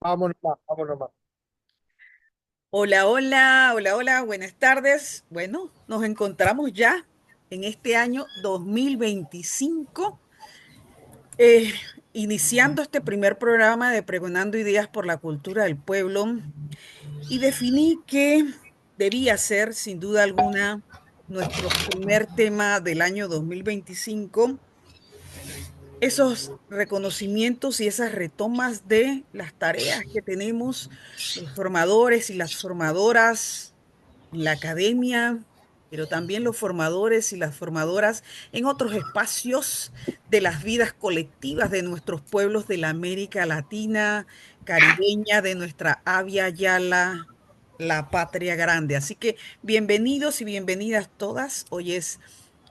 Vámonos más, vámonos más. Hola, hola, hola, hola, buenas tardes. Bueno, nos encontramos ya en este año 2025, eh, iniciando este primer programa de Pregonando Ideas por la Cultura del Pueblo, y definí que debía ser, sin duda alguna, nuestro primer tema del año 2025, esos reconocimientos y esas retomas de las tareas que tenemos los formadores y las formadoras en la academia, pero también los formadores y las formadoras en otros espacios de las vidas colectivas de nuestros pueblos de la América Latina, caribeña, de nuestra Avia Yala, la patria grande. Así que bienvenidos y bienvenidas todas.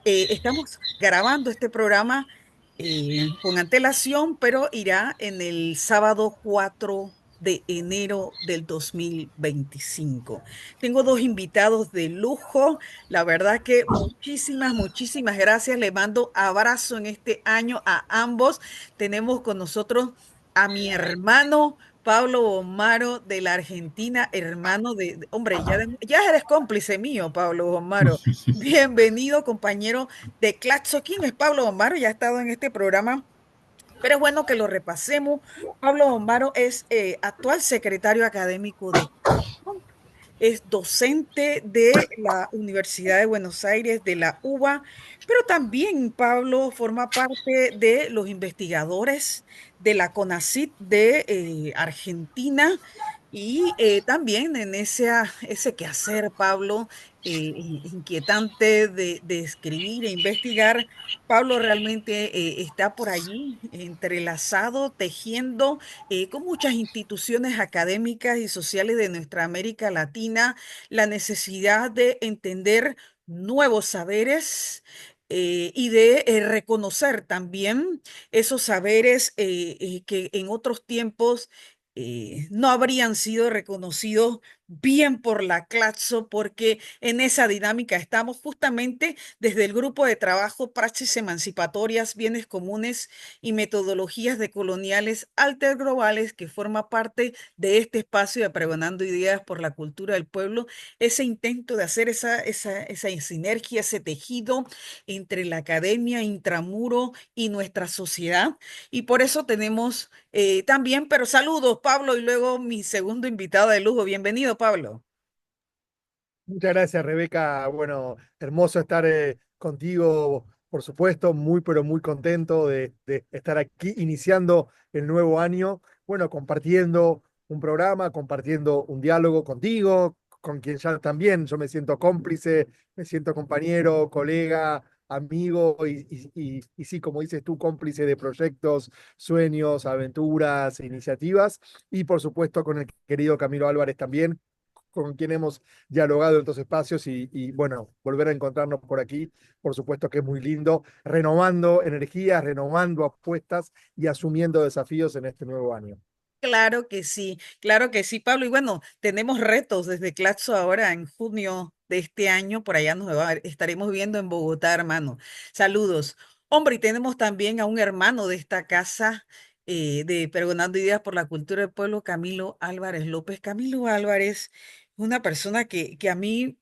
Estamos grabando este programa con antelación, pero irá en el sábado 4 de enero del 2025. Tengo dos invitados de lujo. La verdad que muchísimas gracias. Les mando abrazo en este año a ambos. Tenemos con nosotros a mi hermano Pablo Bomaro de la Argentina, hermano hombre, ya eres cómplice mío, Pablo Bomaro. Bienvenido, compañero de Claxo. ¿Quién es Pablo Bomaro? Ya ha estado en este programa, pero es bueno que lo repasemos. Pablo Bomaro es actual secretario académico de Claxo, es docente de la Universidad de Buenos Aires, de la UBA, pero también Pablo forma parte de los investigadores de la CONACYT de Argentina. Y también en ese quehacer, Pablo, inquietante de escribir e investigar, Pablo realmente está por allí entrelazado, tejiendo con muchas instituciones académicas y sociales de nuestra América Latina, la necesidad de entender nuevos saberes y de reconocer también esos saberes que en otros tiempos no habrían sido reconocidos bien por la Claxo, porque en esa dinámica estamos justamente desde el grupo de trabajo Praxis Emancipatorias, Bienes Comunes y Metodologías Decoloniales Globales, que forma parte de este espacio de Pregonando Ideas por la Cultura del Pueblo, ese intento de hacer esa sinergia, ese tejido entre la academia, intramuro y nuestra sociedad. Y por eso tenemos también, pero saludos, Pablo, y luego mi segundo invitado de lujo. Bienvenido, Pablo. Muchas gracias, Rebeca. Bueno, hermoso estar contigo, por supuesto, muy, pero muy contento de estar aquí iniciando el nuevo año. Bueno, compartiendo un programa, compartiendo un diálogo contigo, con quien ya también yo me siento cómplice, me siento compañero, colega, amigo y sí, como dices tú, cómplice de proyectos, sueños, aventuras, iniciativas. Y por supuesto con el querido Camilo Álvarez también con quien hemos dialogado en estos espacios bueno, volver a encontrarnos por aquí, por supuesto que es muy lindo, renovando energías, renovando apuestas y asumiendo desafíos en este nuevo año. Claro que sí, Pablo. Y bueno, tenemos retos desde Claxo ahora en junio de este año, por allá estaremos viendo en Bogotá, hermano. Saludos. Hombre, y tenemos también a un hermano de esta casa de Pregonando Ideas por la Cultura del Pueblo, Camilo Álvarez López. Camilo Álvarez, una persona que a mí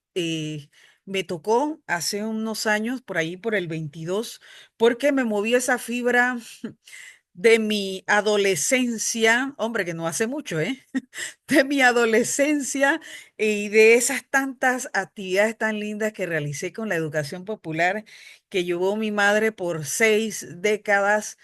me tocó hace unos años, por ahí por el 22, porque me movió esa fibra de mi adolescencia, hombre, que no hace mucho, ¿eh? De mi adolescencia y de esas tantas actividades tan lindas que realicé con la educación popular que llevó mi madre por 6 décadas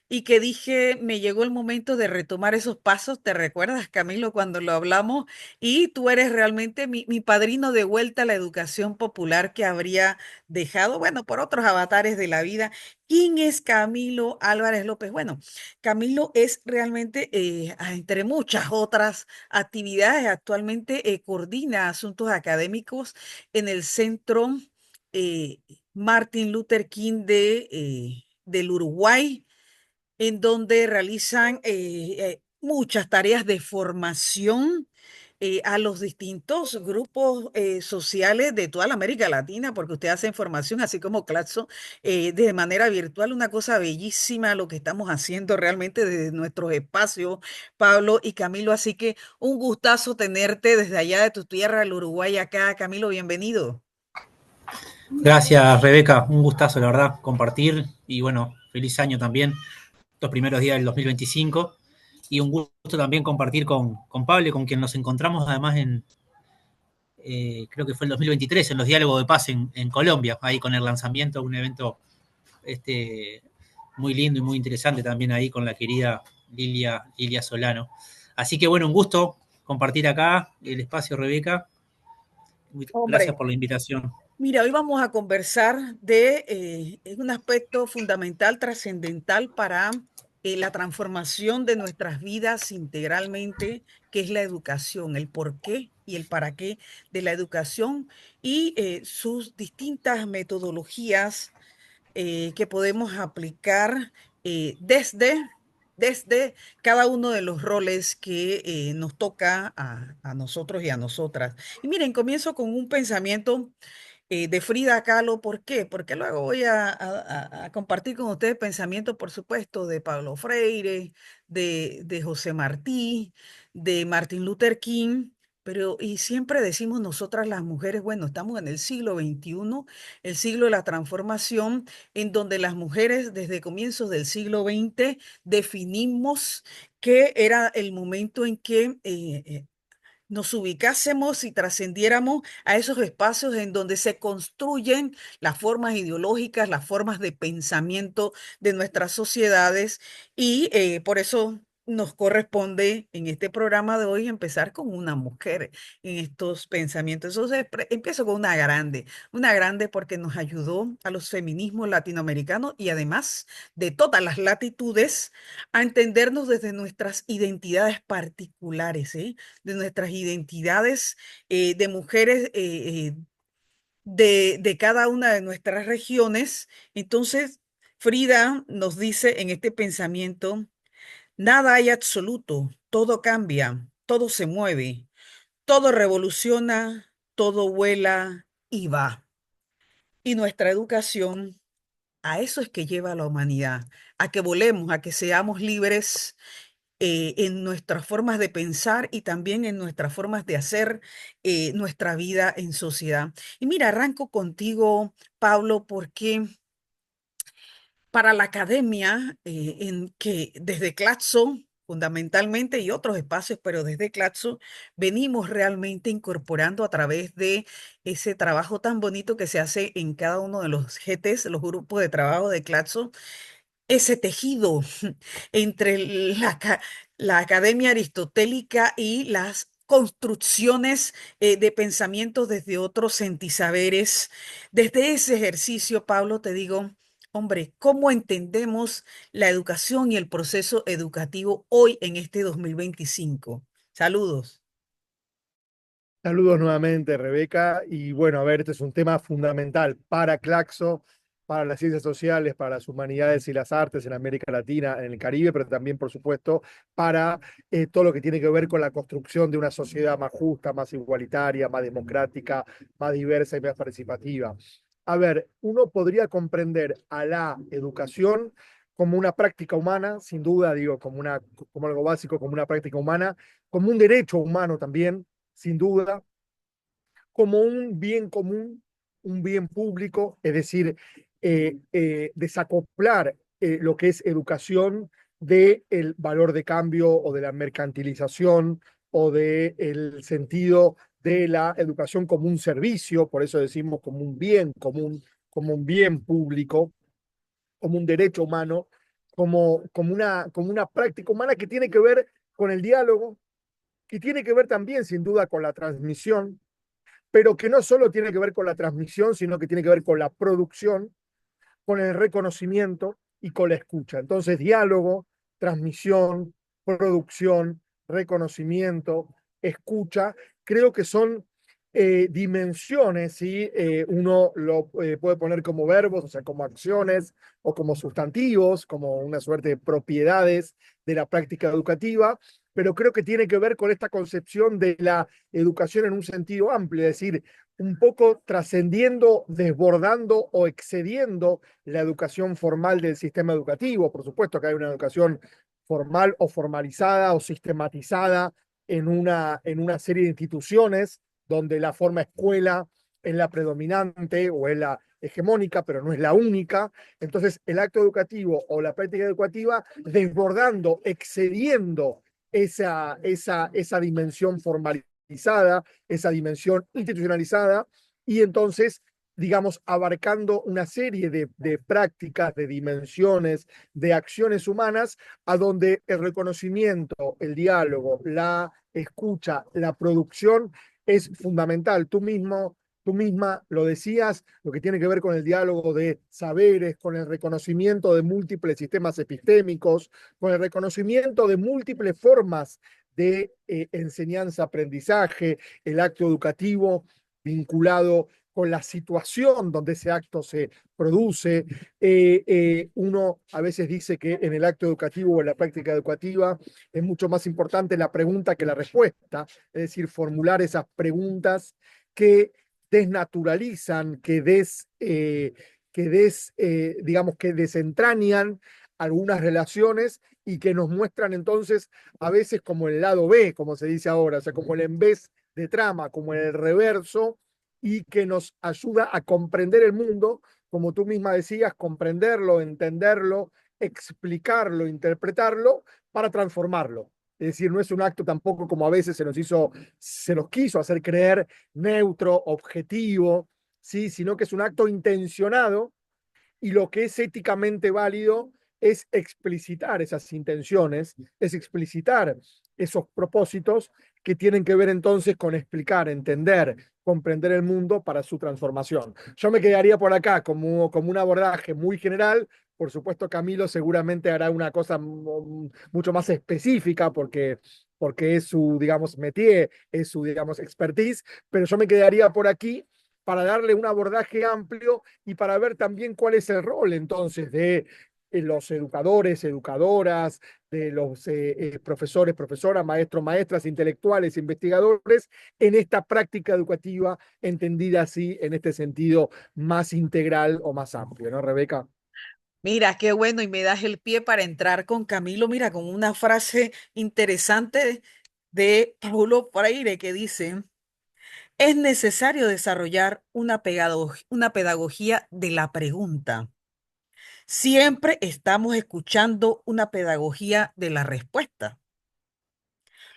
y que dije, me llegó el momento de retomar esos pasos. ¿Te recuerdas, Camilo, cuando lo hablamos? Y tú eres realmente mi padrino de vuelta a la educación popular que habría dejado, bueno, por otros avatares de la vida. ¿Quién es Camilo Álvarez López? Bueno, Camilo es realmente, entre muchas otras actividades, actualmente coordina asuntos académicos en el Centro eh, Martin Luther King del Uruguay, en donde realizan muchas tareas de formación a los distintos grupos sociales de toda la América Latina, porque usted hace información, así como Claxo, de manera virtual, una cosa bellísima lo que estamos haciendo realmente desde nuestros espacios, Pablo y Camilo. Así que un gustazo tenerte desde allá de tu tierra, el Uruguay, acá. Camilo, bienvenido. Gracias, Rebeca. Un gustazo, la verdad, compartir. Y bueno, feliz año también, los primeros días del 2025. Y un gusto también compartir con Pablo, con quien nos encontramos además creo que fue el 2023, en los Diálogos de Paz en Colombia, ahí con el lanzamiento de un evento este, muy lindo y muy interesante también ahí con la querida Lilia Solano. Así que bueno, un gusto compartir acá el espacio, Rebeca. Gracias Hombre, por la invitación. mira, hoy vamos a conversar de un aspecto fundamental, trascendental para la transformación de nuestras vidas integralmente, que es la educación, el por qué y el para qué de la educación y sus distintas metodologías que podemos aplicar desde cada uno de los roles que nos toca a nosotros y a nosotras. Y miren, comienzo con un pensamiento de Frida Kahlo. ¿Por qué? Porque luego voy a compartir con ustedes pensamientos, por supuesto, de Pablo Freire, de José Martí, de Martin Luther King. Pero, y siempre decimos nosotras las mujeres, bueno, estamos en el siglo XXI, el siglo de la transformación, en donde las mujeres desde comienzos del siglo XX definimos que era el momento en que nos ubicásemos y trascendiéramos a esos espacios en donde se construyen las formas ideológicas, las formas de pensamiento de nuestras sociedades y por eso nos corresponde en este programa de hoy empezar con una mujer en estos pensamientos. Entonces, empiezo con una grande porque nos ayudó a los feminismos latinoamericanos y además de todas las latitudes a entendernos desde nuestras identidades particulares, ¿eh? De nuestras identidades de mujeres de cada una de nuestras regiones. Entonces, Frida nos dice en este pensamiento, nada hay absoluto, todo cambia, todo se mueve, todo revoluciona, todo vuela y va. Y nuestra educación a eso es que lleva a la humanidad, a que volemos, a que seamos libres en nuestras formas de pensar y también en nuestras formas de hacer nuestra vida en sociedad. Y mira, arranco contigo, Pablo, porque para la academia, en que desde Claxo, fundamentalmente, y otros espacios, pero desde Claxo, venimos realmente incorporando a través de ese trabajo tan bonito que se hace en cada uno de los GTs, los grupos de trabajo de Claxo, ese tejido entre la academia aristotélica y las construcciones de pensamientos desde otros sentisaberes. Desde ese ejercicio, Pablo, te digo, hombre, ¿cómo entendemos la educación y el proceso educativo hoy en este 2025? Saludos. Saludos nuevamente, Rebeca. Y bueno, a ver, este es un tema fundamental para Claxo, para las ciencias sociales, para las humanidades y las artes en América Latina, en el Caribe, pero también, por supuesto, para todo lo que tiene que ver con la construcción de una sociedad más justa, más igualitaria, más democrática, más diversa y más participativa. A ver, uno podría comprender a la educación como una práctica humana, sin duda, digo, como algo básico, como una práctica humana, como un derecho humano también sin duda, como un bien común, un bien público, es decir, desacoplar lo que es educación del valor de cambio o de la mercantilización o del sentido de la educación como un servicio, por eso decimos como un bien común, como un bien público, como un derecho humano, como una práctica humana que tiene que ver con el diálogo, y tiene que ver también, sin duda, con la transmisión, pero que no solo tiene que ver con la transmisión, sino que tiene que ver con la producción, con el reconocimiento y con la escucha. Entonces, diálogo, transmisión, producción, reconocimiento, escucha, creo que son dimensiones, ¿sí? Uno lo puede poner como verbos, o sea, como acciones o como sustantivos, como una suerte de propiedades de la práctica educativa, pero creo que tiene que ver con esta concepción de la educación en un sentido amplio, es decir, un poco trascendiendo, desbordando o excediendo la educación formal del sistema educativo. Por supuesto que hay una educación formal o formalizada o sistematizada en una serie de instituciones donde la forma escuela es la predominante o es la hegemónica, pero no es la única. Entonces, el acto educativo o la práctica educativa desbordando, excediendo esa dimensión formalizada, esa dimensión institucionalizada, y entonces, digamos, abarcando una serie de prácticas, de dimensiones, de acciones humanas, a donde el reconocimiento, el diálogo, la escucha, la producción es fundamental. Tú misma lo decías, lo que tiene que ver con el diálogo de saberes, con el reconocimiento de múltiples sistemas epistémicos, con el reconocimiento de múltiples formas de enseñanza-aprendizaje, el acto educativo vinculado con la situación donde ese acto se produce. Uno a veces dice que en el acto educativo o en la práctica educativa es mucho más importante la pregunta que la respuesta, es decir, formular esas preguntas que desnaturalizan, digamos, que desentrañan algunas relaciones y que nos muestran entonces a veces como el lado B, como se dice ahora, o sea, como el en vez de trama, como el reverso, y que nos ayuda a comprender el mundo, como tú misma decías, comprenderlo, entenderlo, explicarlo, interpretarlo, para transformarlo. Es decir, no es un acto tampoco como a veces se nos quiso hacer creer neutro, objetivo, ¿sí? Sino que es un acto intencionado, y lo que es éticamente válido es explicitar esas intenciones, es explicitar esos propósitos que tienen que ver entonces con explicar, entender, comprender el mundo para su transformación. Yo me quedaría por acá como un abordaje muy general. Por supuesto, Camilo seguramente hará una cosa mucho más específica porque es su, digamos, métier, es su, digamos, expertise, pero yo me quedaría por aquí para darle un abordaje amplio y para ver también cuál es el rol entonces de los educadores, educadoras, de los profesores, profesoras, maestros, maestras, intelectuales, investigadores, en esta práctica educativa entendida así, en este sentido más integral o más amplio, ¿no, Rebeca? Mira, qué bueno, y me das el pie para entrar con Camilo, mira, con una frase interesante de Paulo Freire que dice, es necesario desarrollar una pedagogía de la pregunta. Siempre estamos escuchando una pedagogía de la respuesta.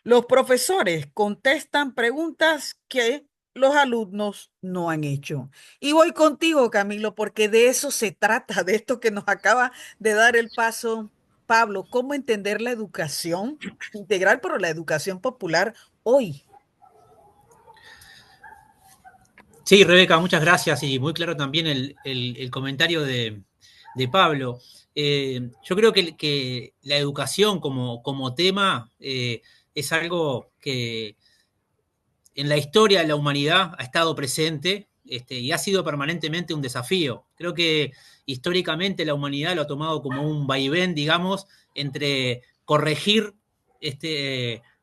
Los profesores contestan preguntas que los alumnos no han hecho. Y voy contigo, Camilo, porque de eso se trata, de esto que nos acaba de dar el paso Pablo, cómo entender la educación integral, pero la educación popular hoy. Sí, Rebeca, muchas gracias y muy claro también el comentario de Pablo. Yo creo que la educación como tema es algo que en la historia de la humanidad ha estado presente y ha sido permanentemente un desafío. Creo que históricamente la humanidad lo ha tomado como un vaivén, digamos, entre corregir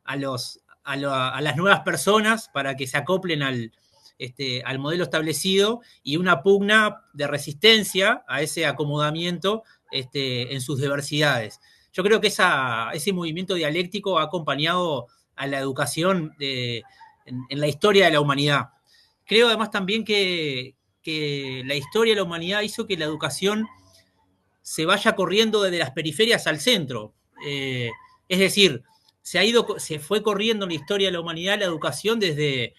a las nuevas personas para que se acoplen al modelo establecido y una pugna de resistencia a ese acomodamiento en sus diversidades. Yo creo que ese movimiento dialéctico ha acompañado a la educación en la historia de la humanidad. Creo además también que la historia de la humanidad hizo que la educación se vaya corriendo desde las periferias al centro. Es decir, se fue corriendo en la historia de la humanidad la educación desde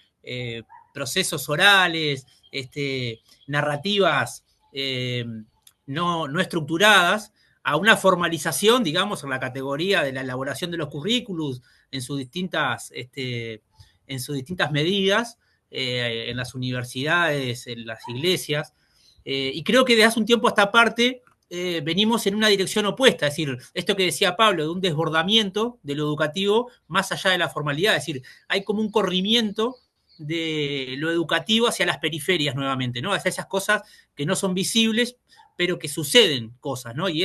procesos orales, narrativas no estructuradas, a una formalización, digamos, en la categoría de la elaboración de los currículos en sus distintas medidas, en las universidades, en las iglesias. Y creo que desde hace un tiempo a esta parte venimos en una dirección opuesta, es decir, esto que decía Pablo, de un desbordamiento de lo educativo más allá de la formalidad, es decir, hay como un corrimiento de lo educativo hacia las periferias nuevamente, ¿no? Hacia esas cosas que no son visibles, pero que suceden cosas, ¿no? Y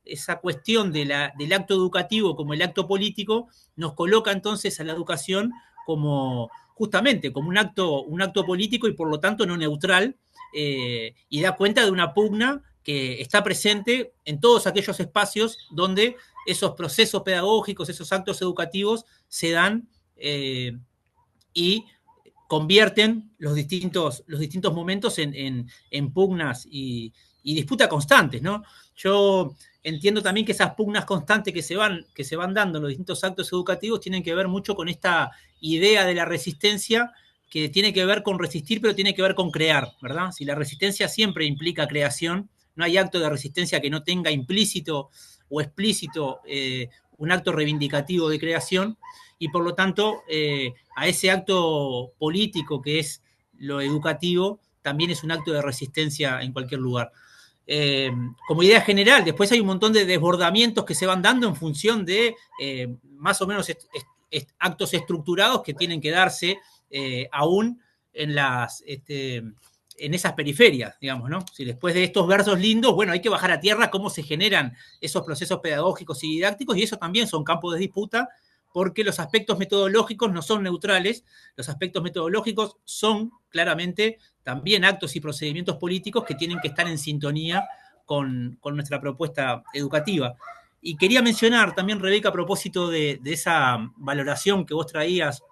esa cuestión del acto educativo como el acto político nos coloca entonces a la educación como justamente como un acto político y por lo tanto no neutral, y da cuenta de una pugna que está presente en todos aquellos espacios donde esos procesos pedagógicos, esos actos educativos se dan, y convierten los distintos momentos en pugnas y disputas constantes, ¿no? Yo entiendo también que esas pugnas constantes que se van dando en los distintos actos educativos tienen que ver mucho con esta idea de la resistencia, que tiene que ver con resistir, pero tiene que ver con crear, ¿verdad? Si la resistencia siempre implica creación, no hay acto de resistencia que no tenga implícito o explícito un acto reivindicativo de creación, y por lo tanto a ese acto político que es lo educativo también es un acto de resistencia en cualquier lugar. Como idea general, después hay un montón de desbordamientos que se van dando en función de más o menos actos estructurados que tienen que darse aún en en esas periferias, digamos, ¿no? Si después de estos versos lindos, bueno, hay que bajar a tierra cómo se generan esos procesos pedagógicos y didácticos, y eso también son campos de disputa, porque los aspectos metodológicos no son neutrales, los aspectos metodológicos son claramente también actos y procedimientos políticos que tienen que estar en sintonía con nuestra propuesta educativa. Y quería mencionar también, Rebeca, a propósito de esa valoración que vos traías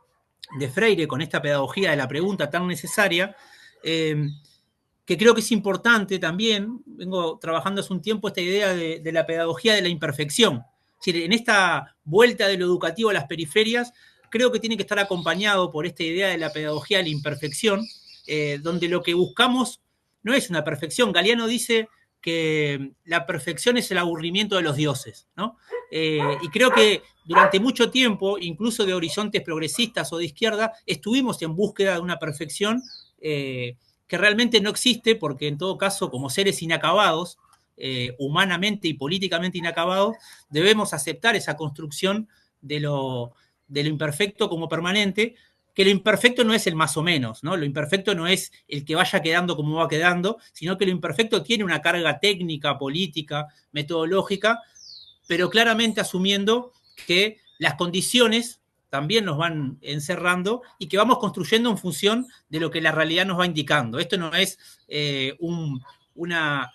de Freire con esta pedagogía de la pregunta tan necesaria, que creo que es importante también, vengo trabajando hace un tiempo esta idea de la pedagogía de la imperfección. Es decir, en esta vuelta de lo educativo a las periferias, creo que tiene que estar acompañado por esta idea de la pedagogía de la imperfección, donde lo que buscamos no es una perfección. Galeano dice que la perfección es el aburrimiento de los dioses, ¿no? Y creo que durante mucho tiempo, incluso de horizontes progresistas o de izquierda, estuvimos en búsqueda de una perfección que realmente no existe, porque en todo caso, como seres inacabados, humanamente y políticamente inacabados, debemos aceptar esa construcción de lo imperfecto como permanente, que lo imperfecto no es el más o menos, ¿no? Lo imperfecto no es el que vaya quedando como va quedando, sino que lo imperfecto tiene una carga técnica, política, metodológica, pero claramente asumiendo que las condiciones también nos van encerrando y que vamos construyendo en función de lo que la realidad nos va indicando. Esto no es una,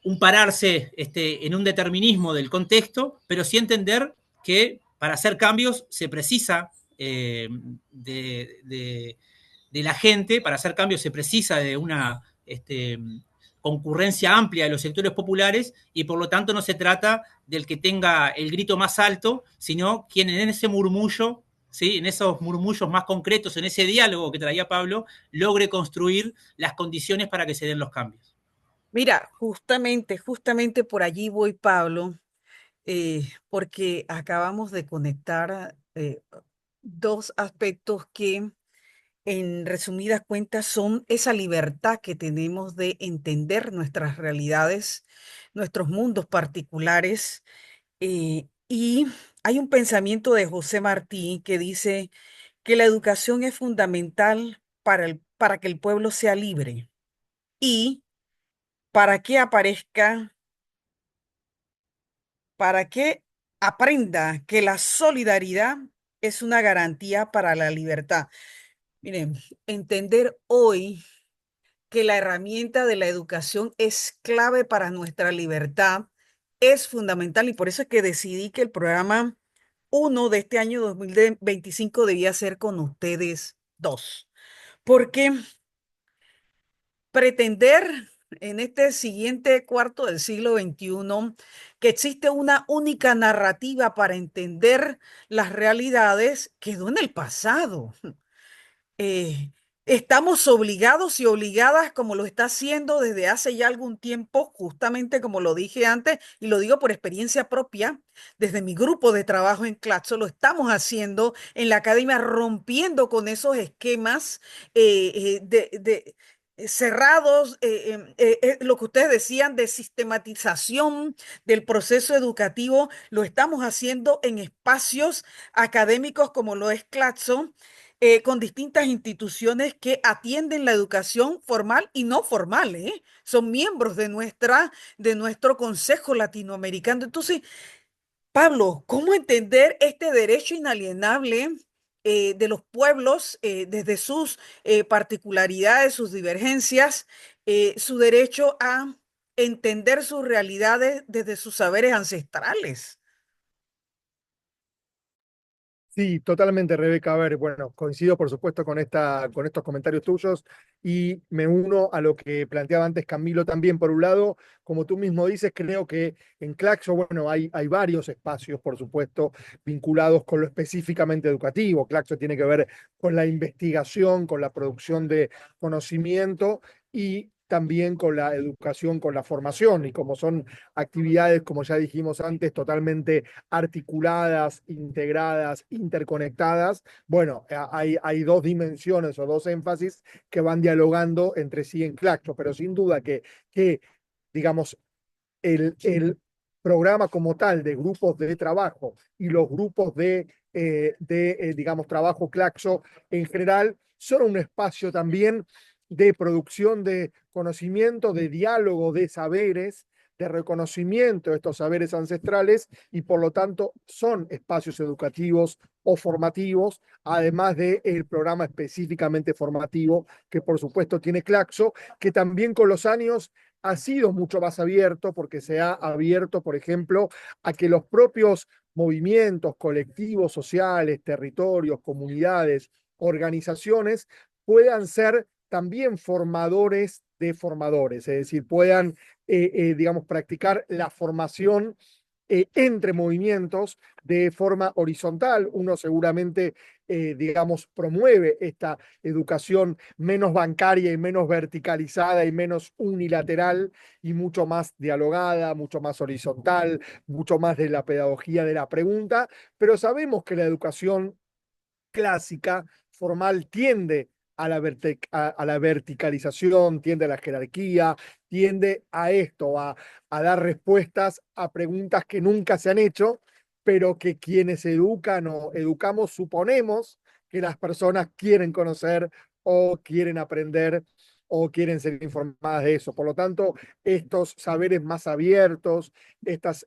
un pararse en un determinismo del contexto, pero sí entender que para hacer cambios se precisa de la gente, para hacer cambios se precisa de una concurrencia amplia de los sectores populares, y por lo tanto no se trata del que tenga el grito más alto, sino quien en ese murmullo, ¿sí? En esos murmullos más concretos, en ese diálogo que traía Pablo, logre construir las condiciones para que se den los cambios. Mira, justamente por allí voy, Pablo, porque acabamos de conectar dos aspectos que, en resumidas cuentas, son esa libertad que tenemos de entender nuestras realidades, nuestros mundos particulares. Y hay un pensamiento de José Martí que dice que la educación es fundamental para que el pueblo sea libre y para que aparezca, para que aprenda que la solidaridad es una garantía para la libertad. Miren, entender hoy que la herramienta de la educación es clave para nuestra libertad es fundamental, y por eso es que decidí que el programa uno de este año 2025 debía ser con ustedes dos, porque pretender en este siguiente cuarto del siglo XXI que existe una única narrativa para entender las realidades quedó en el pasado. eh, Estamos obligados y obligadas, como lo está haciendo desde hace ya algún tiempo, justamente como lo dije antes, y lo digo por experiencia propia, desde mi grupo de trabajo en Claxo, lo estamos haciendo en la academia, rompiendo con esos esquemas cerrados, lo que ustedes decían de sistematización del proceso educativo, lo estamos haciendo en espacios académicos como lo es Claxo, con distintas instituciones que atienden la educación formal y no formal, ¿eh? Son miembros de nuestro Consejo Latinoamericano. Entonces, Pablo, ¿cómo entender este derecho inalienable de los pueblos desde sus particularidades, sus divergencias, su derecho a entender sus realidades desde sus saberes ancestrales? Sí, totalmente, Rebeca. A ver, bueno, coincido por supuesto con estos comentarios tuyos y me uno a lo que planteaba antes Camilo también. Por un lado, como tú mismo dices, creo que en Claxo, bueno, hay varios espacios, por supuesto, vinculados con lo específicamente educativo. Claxo tiene que ver con la investigación, con la producción de conocimiento y también con la educación, con la formación, y como son actividades, como ya dijimos antes, totalmente articuladas, integradas, interconectadas, bueno, hay dos dimensiones o dos énfasis que van dialogando entre sí en Claxo, pero sin duda que digamos, el programa como tal de grupos de trabajo y los grupos digamos, trabajo Claxo en general son un espacio también de producción de conocimiento, de diálogo de saberes, de reconocimiento de estos saberes ancestrales y por lo tanto son espacios educativos o formativos, además del programa específicamente formativo que por supuesto tiene Claxo, que también con los años ha sido mucho más abierto porque se ha abierto, por ejemplo, a que los propios movimientos, colectivos sociales, territorios, comunidades, organizaciones puedan ser también formadores de formadores, es decir, puedan, digamos, practicar la formación entre movimientos de forma horizontal. Uno seguramente, digamos, promueve esta educación menos bancaria y menos verticalizada y menos unilateral y mucho más dialogada, mucho más horizontal, mucho más de la pedagogía de la pregunta, pero sabemos que la educación clásica, formal, tiende a la verticalización, tiende a la jerarquía, tiende a esto, a dar respuestas a preguntas que nunca se han hecho, pero que quienes educan o educamos suponemos que las personas quieren conocer o quieren aprender o quieren ser informadas de eso. Por lo tanto, estos saberes más abiertos, estas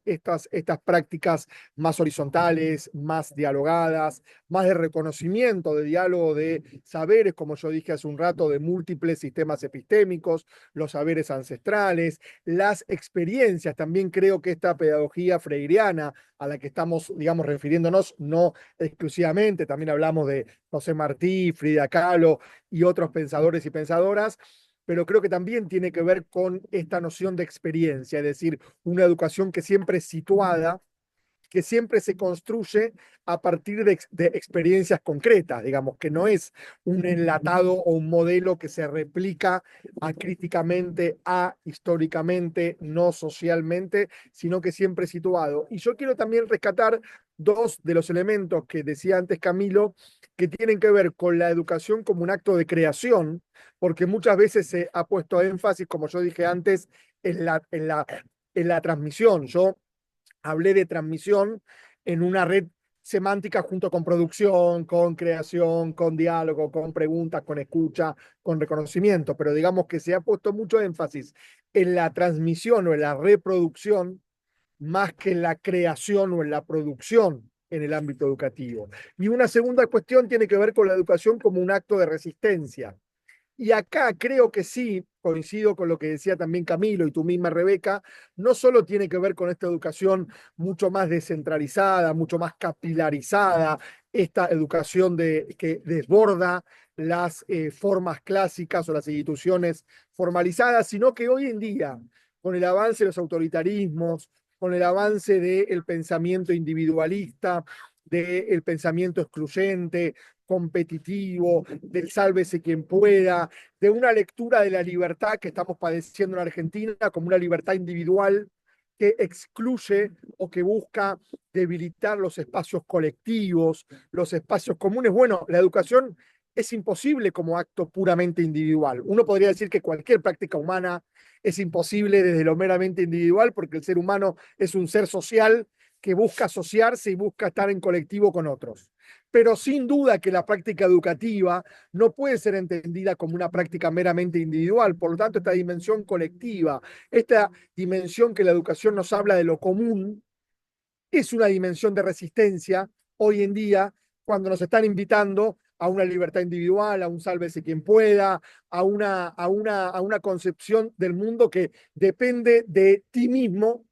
prácticas más horizontales, más dialogadas, más de reconocimiento, de diálogo de saberes, como yo dije hace un rato, de múltiples sistemas epistémicos, los saberes ancestrales, las experiencias. También creo que esta pedagogía freiriana a la que estamos, digamos, refiriéndonos, no exclusivamente, también hablamos de José Martí, Frida Kahlo y otros pensadores y pensadoras, pero creo que también tiene que ver con esta noción de experiencia, es decir, una educación que siempre es situada, que siempre se construye a partir de experiencias concretas, digamos, que no es un enlatado o un modelo que se replica acríticamente, históricamente, no socialmente, sino que siempre es situado. Y yo quiero también rescatar dos de los elementos que decía antes Camilo, que tienen que ver con la educación como un acto de creación, porque muchas veces se ha puesto énfasis, como yo dije antes, en la transmisión. Yo hablé de transmisión en una red semántica junto con producción, con creación, con diálogo, con preguntas, con escucha, con reconocimiento, pero digamos que se ha puesto mucho énfasis en la transmisión o en la reproducción más que en la creación o en la producción en el ámbito educativo. Y una segunda cuestión tiene que ver con la educación como un acto de resistencia. Y acá creo que sí, coincido con lo que decía también Camilo y tú misma, Rebeca, no solo tiene que ver con esta educación mucho más descentralizada, mucho más capilarizada, esta educación que desborda las formas clásicas o las instituciones formalizadas, sino que hoy en día, con el avance de los autoritarismos, con el avance del pensamiento individualista, del pensamiento excluyente, competitivo, del sálvese quien pueda, de una lectura de la libertad que estamos padeciendo en Argentina como una libertad individual que excluye o que busca debilitar los espacios colectivos, los espacios comunes. Bueno, la educación es imposible como acto puramente individual. Uno podría decir que cualquier práctica humana es imposible desde lo meramente individual porque el ser humano es un ser social que busca asociarse y busca estar en colectivo con otros. Pero sin duda que la práctica educativa no puede ser entendida como una práctica meramente individual. Por lo tanto, esta dimensión colectiva, esta dimensión que la educación nos habla de lo común, es una dimensión de resistencia hoy en día cuando nos están invitando a una libertad individual, a un sálvese quien pueda, a una concepción del mundo que depende de ti mismo,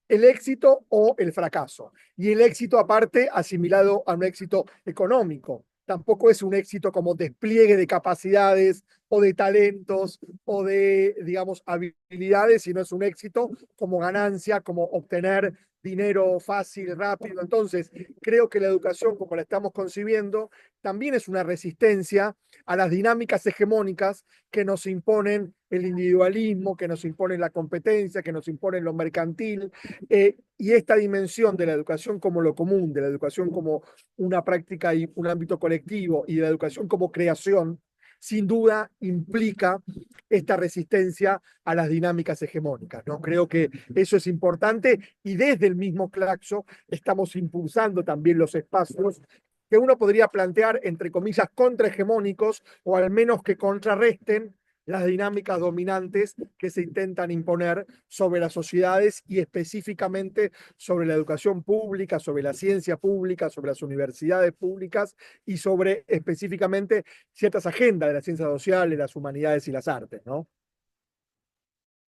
el éxito o el fracaso. Y el éxito aparte asimilado a un éxito económico. Tampoco es un éxito como despliegue de capacidades o de talentos o de, digamos, habilidades, sino es un éxito como ganancia, como obtener dinero fácil, rápido. Entonces, creo que la educación, como la estamos concibiendo, también es una resistencia a las dinámicas hegemónicas que nos imponen el individualismo, que nos imponen la competencia, que nos imponen lo mercantil, y esta dimensión de la educación como lo común, de la educación como una práctica y un ámbito colectivo, y de la educación como creación, sin duda implica esta resistencia a las dinámicas hegemónicas, ¿no? Creo que eso es importante, y desde el mismo Claxo estamos impulsando también los espacios que uno podría plantear, entre comillas, contrahegemónicos, o al menos que contrarresten las dinámicas dominantes que se intentan imponer sobre las sociedades, y específicamente sobre la educación pública, sobre la ciencia pública, sobre las universidades públicas, y sobre específicamente ciertas agendas de las ciencias sociales, las humanidades y las artes, ¿no?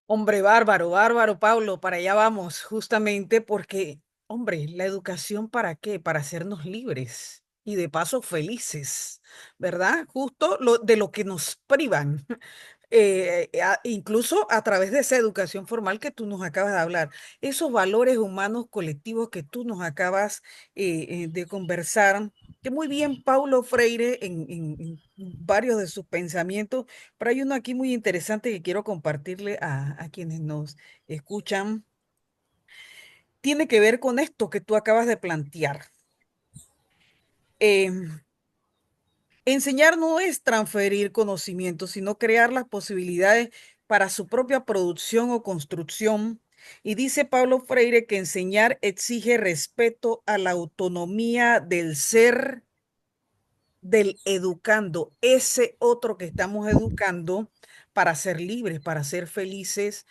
Hombre, bárbaro, bárbaro, Pablo, para allá vamos, justamente porque, hombre, la educación ¿para qué? Para hacernos libres y de paso felices, ¿verdad? Justo de lo que nos privan. Incluso a través de esa educación formal que tú nos acabas de hablar, esos valores humanos colectivos que tú nos acabas de conversar, que muy bien Paulo Freire en varios de sus pensamientos, pero hay uno aquí muy interesante que quiero compartirle a quienes nos escuchan, tiene que ver con esto que tú acabas de plantear. Em, Enseñar no es transferir conocimiento, sino crear las posibilidades para su propia producción o construcción. Y dice Pablo Freire que enseñar exige respeto a la autonomía del ser del educando, ese otro que estamos educando para ser libres, para ser felices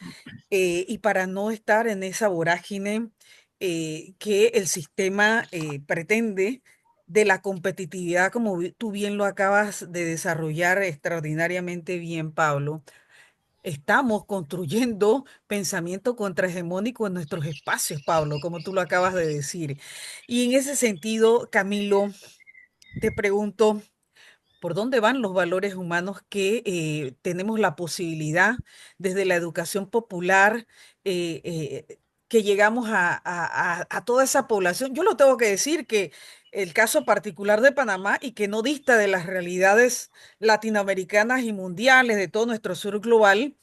y para no estar en esa vorágine que el sistema pretende de la competitividad, como tú bien lo acabas de desarrollar extraordinariamente bien, Pablo. Estamos construyendo pensamiento contrahegemónico en nuestros espacios, Pablo, como tú lo acabas de decir. Y en ese sentido, Camilo, te pregunto, ¿por dónde van los valores humanos que tenemos la posibilidad desde la educación popular que llegamos a toda esa población? Yo lo tengo que decir que el caso particular de Panamá y que no dista de las realidades latinoamericanas y mundiales de todo nuestro sur global,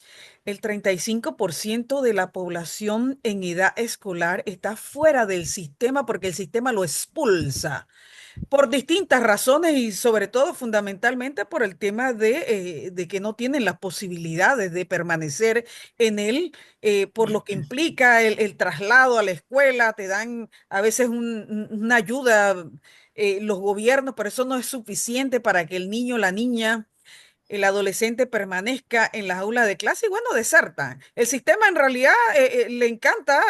el 35% de la población en edad escolar está fuera del sistema porque el sistema lo expulsa por distintas razones y sobre todo fundamentalmente por el tema de que no tienen las posibilidades de permanecer en él, por lo que implica el traslado a la escuela, te dan a veces una ayuda los gobiernos, pero eso no es suficiente para que el niño o la niña el adolescente permanezca en las aulas de clase y bueno, deserta. El sistema en realidad le encanta,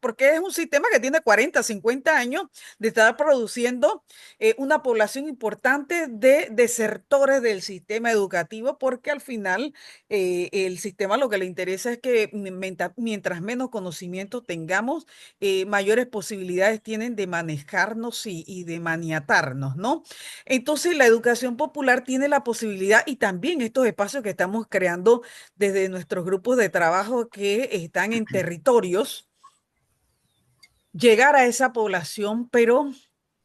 porque es un sistema que tiene 40, 50 años de estar produciendo una población importante de desertores del sistema educativo, porque al final el sistema lo que le interesa es que mientras menos conocimiento tengamos, mayores posibilidades tienen de manejarnos y de maniatarnos, ¿no? Entonces, la educación popular tiene la posibilidad y también estos espacios que estamos creando desde nuestros grupos de trabajo que están en territorios, llegar a esa población, pero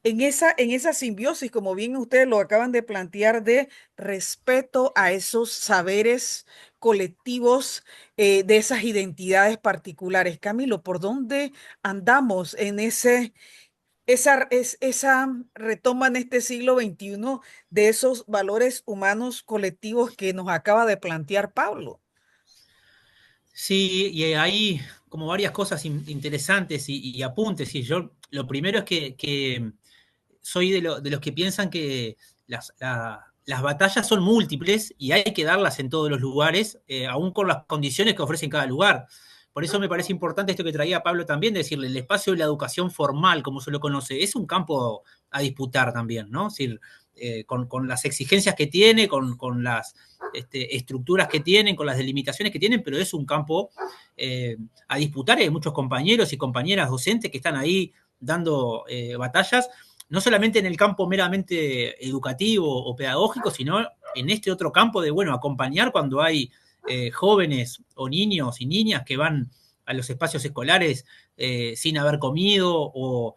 en esa simbiosis, como bien ustedes lo acaban de plantear, de respeto a esos saberes colectivos, de esas identidades particulares. Camilo, ¿por dónde andamos en esa retoma en este siglo XXI de esos valores humanos colectivos que nos acaba de plantear Pablo? Sí, y hay como varias cosas interesantes y apuntes. Y yo, lo primero es que soy de los que piensan que las batallas son múltiples y hay que darlas en todos los lugares, aún con las condiciones que ofrecen cada lugar. Por eso me parece importante esto que traía Pablo también, de decirle, el espacio de la educación formal, como se lo conoce, es un campo a disputar también, ¿no? Es decir, con las exigencias que tiene, con las estructuras que tienen, con las delimitaciones que tienen, pero es un campo a disputar. Hay muchos compañeros y compañeras docentes que están ahí dando batallas, no solamente en el campo meramente educativo o pedagógico, sino en este otro campo de, bueno, acompañar cuando hay jóvenes o niños y niñas que van a los espacios escolares sin haber comido o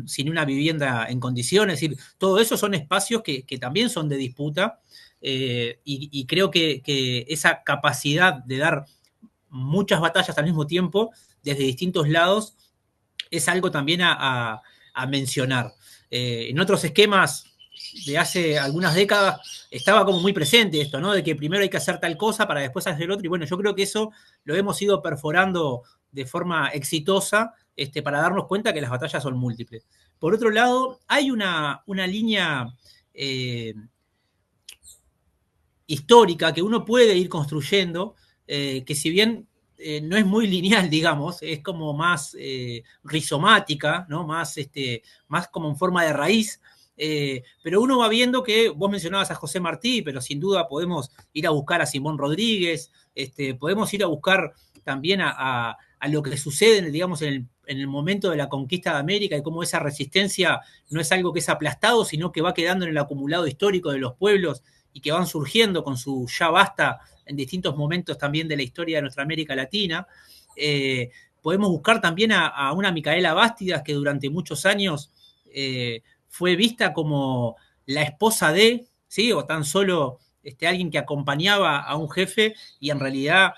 sin una vivienda en condiciones. Es decir, todo eso son espacios que también son de disputa y creo que esa capacidad de dar muchas batallas al mismo tiempo desde distintos lados es algo también a mencionar. En otros esquemas de hace algunas décadas estaba como muy presente esto, ¿no? De que primero hay que hacer tal cosa para después hacer el otro. Y bueno, yo creo que eso lo hemos ido perforando de forma exitosa para darnos cuenta que las batallas son múltiples. Por otro lado, hay una línea histórica que uno puede ir construyendo, que si bien no es muy lineal, digamos, es como más rizomática, ¿no? Más como en forma de raíz, pero uno va viendo que vos mencionabas a José Martí, pero sin duda podemos ir a buscar a Simón Rodríguez, podemos ir a buscar también a lo que sucede, digamos, en el momento de la conquista de América y cómo esa resistencia no es algo que es aplastado, sino que va quedando en el acumulado histórico de los pueblos y que van surgiendo con su ya basta en distintos momentos también de la historia de nuestra América Latina. Podemos buscar también a una Micaela Bástidas que durante muchos años fue vista como la esposa de, ¿sí? O tan solo alguien que acompañaba a un jefe y en realidad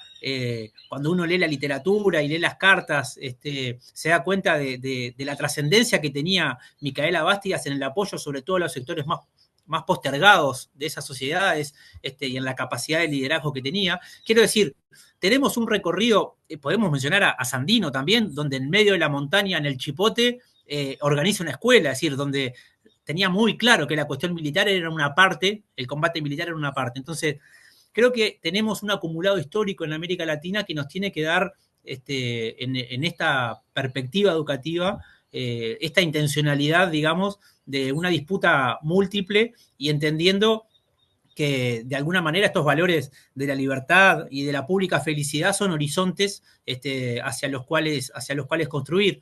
cuando uno lee la literatura y lee las cartas, se da cuenta de la trascendencia que tenía Micaela Bástidas en el apoyo sobre todo a los sectores más postergados de esas sociedades y en la capacidad de liderazgo que tenía. Quiero decir, tenemos un recorrido, podemos mencionar a Sandino también, donde en medio de la montaña, en el Chipote, organiza una escuela, es decir, donde tenía muy claro que la cuestión militar era una parte, el combate militar era una parte. Entonces, creo que tenemos un acumulado histórico en América Latina que nos tiene que dar en esta perspectiva educativa esta intencionalidad, digamos, de una disputa múltiple y entendiendo que de alguna manera estos valores de la libertad y de la pública felicidad son horizontes hacia los cuales construir.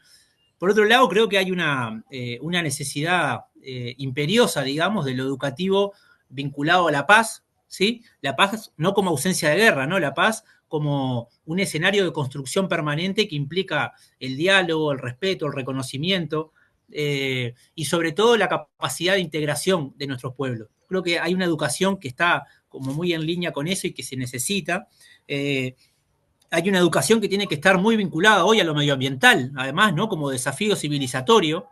Por otro lado, creo que hay una necesidad imperiosa, digamos, de lo educativo vinculado a la paz, ¿sí? La paz no como ausencia de guerra, ¿no? La paz como un escenario de construcción permanente que implica el diálogo, el respeto, el reconocimiento y sobre todo la capacidad de integración de nuestros pueblos. Creo que hay una educación que está como muy en línea con eso y que se necesita. Hay una educación que tiene que estar muy vinculada hoy a lo medioambiental, además, ¿no? Como desafío civilizatorio,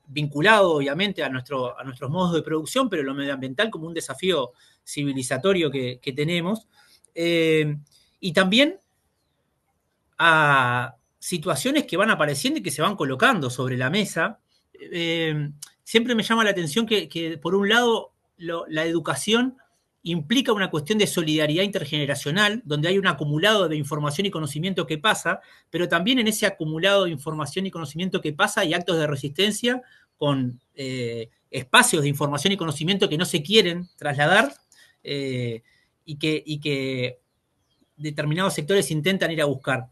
vinculado obviamente a nuestros modos de producción, pero lo medioambiental como un desafío civilizatorio que tenemos. Y también a situaciones que van apareciendo y que se van colocando sobre la mesa. Siempre me llama la atención que por un lado, la educación implica una cuestión de solidaridad intergeneracional, donde hay un acumulado de información y conocimiento que pasa, pero también en ese acumulado de información y conocimiento que pasa hay actos de resistencia con espacios de información y conocimiento que no se quieren trasladar y que determinados sectores intentan ir a buscar.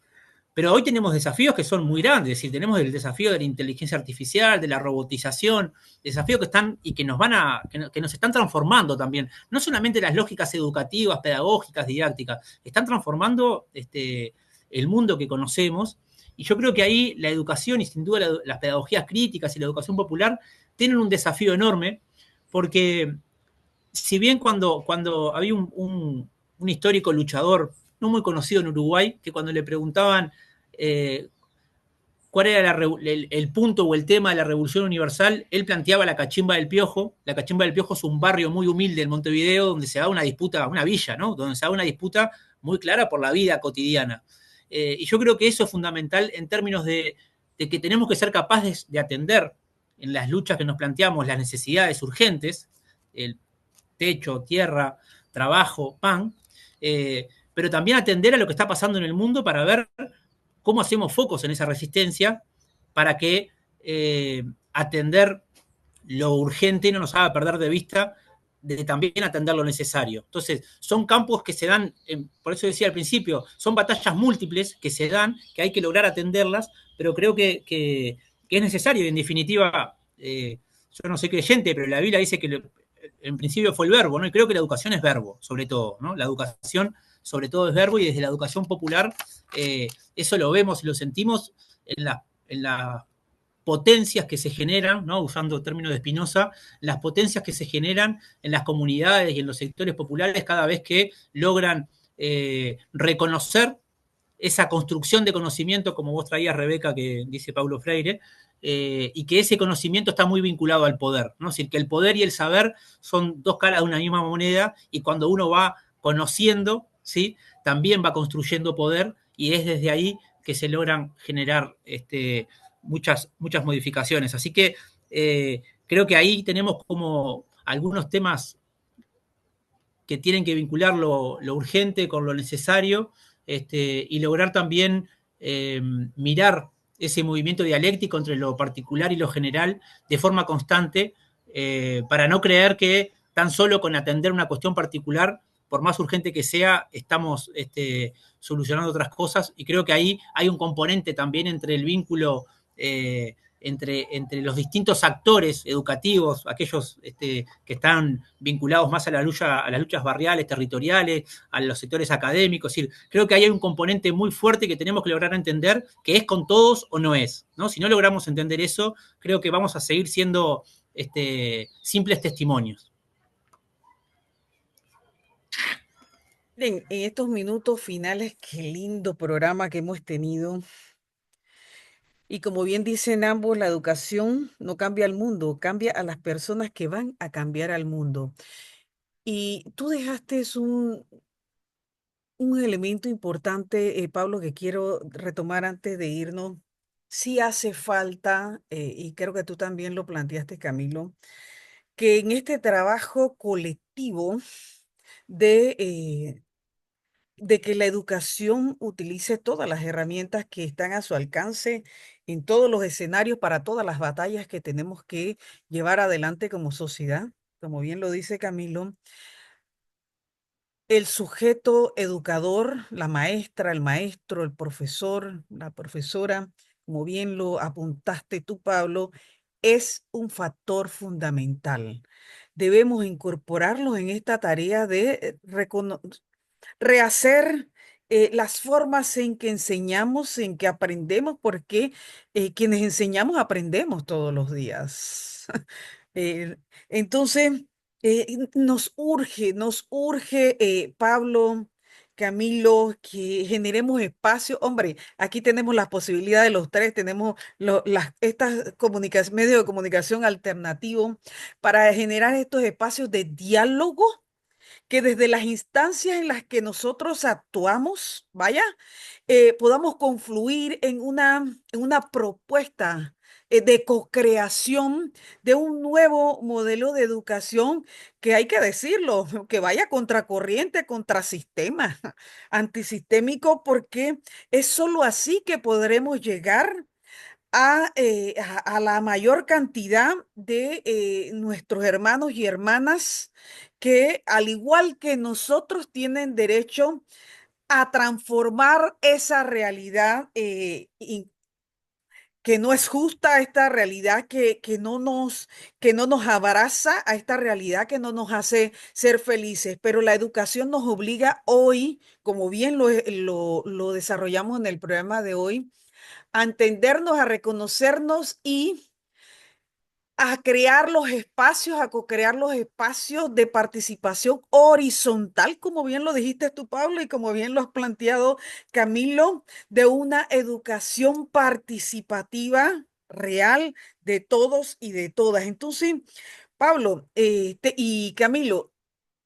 Pero hoy tenemos desafíos que son muy grandes, es decir, tenemos el desafío de la inteligencia artificial, de la robotización, desafíos que están y que que nos están transformando también. No solamente las lógicas educativas, pedagógicas, didácticas, están transformando el mundo que conocemos. Y yo creo que ahí la educación y sin duda las pedagogías críticas y la educación popular tienen un desafío enorme, porque si bien cuando había un histórico luchador no muy conocido en Uruguay, que cuando le preguntaban cuál era el punto o el tema de la Revolución Universal, él planteaba la Cachimba del Piojo. La Cachimba del Piojo es un barrio muy humilde en Montevideo donde se da una disputa, una villa, ¿no? Donde se da una disputa muy clara por la vida cotidiana. Y yo creo que eso es fundamental en términos de que tenemos que ser capaces de atender en las luchas que nos planteamos las necesidades urgentes, el techo, tierra, trabajo, pan, pero también atender a lo que está pasando en el mundo para ver cómo hacemos focos en esa resistencia para que atender lo urgente no nos haga perder de vista de también atender lo necesario. Entonces, son campos que se dan, por eso decía al principio, son batallas múltiples que se dan, que hay que lograr atenderlas, pero creo que es necesario y en definitiva, yo no soy creyente, pero la Biblia dice que en principio fue el verbo, ¿no? Y creo que la educación es verbo, sobre todo, ¿no? La educación sobre todo es verbo y desde la educación popular eso lo vemos y lo sentimos en la potencias que se generan, ¿no? Usando términos de Spinoza, las potencias que se generan en las comunidades y en los sectores populares cada vez que logran reconocer esa construcción de conocimiento, como vos traías, Rebeca, que dice Paulo Freire, y que ese conocimiento está muy vinculado al poder, ¿no? Es decir, que el poder y el saber son dos caras de una misma moneda, y cuando uno va conociendo, ¿sí? También va construyendo poder, y es desde ahí que se logran generar muchas modificaciones. Así que creo que ahí tenemos como algunos temas que tienen que vincular lo urgente con lo necesario, y lograr también mirar ese movimiento dialéctico entre lo particular y lo general de forma constante, para no creer que tan solo con atender una cuestión particular, por más urgente que sea, estamos solucionando otras cosas. Y creo que ahí hay un componente también entre el vínculo entre los distintos actores educativos, aquellos que están vinculados más a las luchas barriales, territoriales, a los sectores académicos. Es decir, creo que ahí hay un componente muy fuerte que tenemos que lograr entender, que es con todos o no es, ¿no? Si no logramos entender eso, creo que vamos a seguir siendo simples testimonios. En estos minutos finales, qué lindo programa que hemos tenido. Y como bien dicen ambos, la educación no cambia al mundo, cambia a las personas que van a cambiar al mundo. Y tú dejaste un elemento importante, Pablo, que quiero retomar antes de irnos. Sí hace falta, y creo que tú también lo planteaste, Camilo, que en este trabajo colectivo de, de que la educación utilice todas las herramientas que están a su alcance en todos los escenarios para todas las batallas que tenemos que llevar adelante como sociedad. Como bien lo dice Camilo, el sujeto educador, la maestra, el maestro, el profesor, la profesora, como bien lo apuntaste tú, Pablo, es un factor fundamental. Debemos incorporarlos en esta tarea de rehacer las formas en que enseñamos, en que aprendemos, porque quienes enseñamos aprendemos todos los días. Eh, entonces, nos urge, Pablo, Camilo, que generemos espacio. Hombre, aquí tenemos las posibilidades, los tres tenemos estas medios de comunicación alternativos para generar estos espacios de diálogo que desde las instancias en las que nosotros actuamos, vaya, podamos confluir en una propuesta de co-creación de un nuevo modelo de educación que hay que decirlo, que vaya contracorriente, contrasistema, antisistémico, porque es solo así que podremos llegar a la mayor cantidad de nuestros hermanos y hermanas que, al igual que nosotros, tienen derecho a transformar esa realidad que no es justa, esta realidad que no nos abraza, a esta realidad que no nos hace ser felices. Pero la educación nos obliga hoy, como bien lo desarrollamos en el programa de hoy, a entendernos, a reconocernos y a crear los espacios, a co-crear los espacios de participación horizontal, como bien lo dijiste tú, Pablo, y como bien lo has planteado, Camilo, de una educación participativa real de todos y de todas. Entonces, Pablo, y Camilo,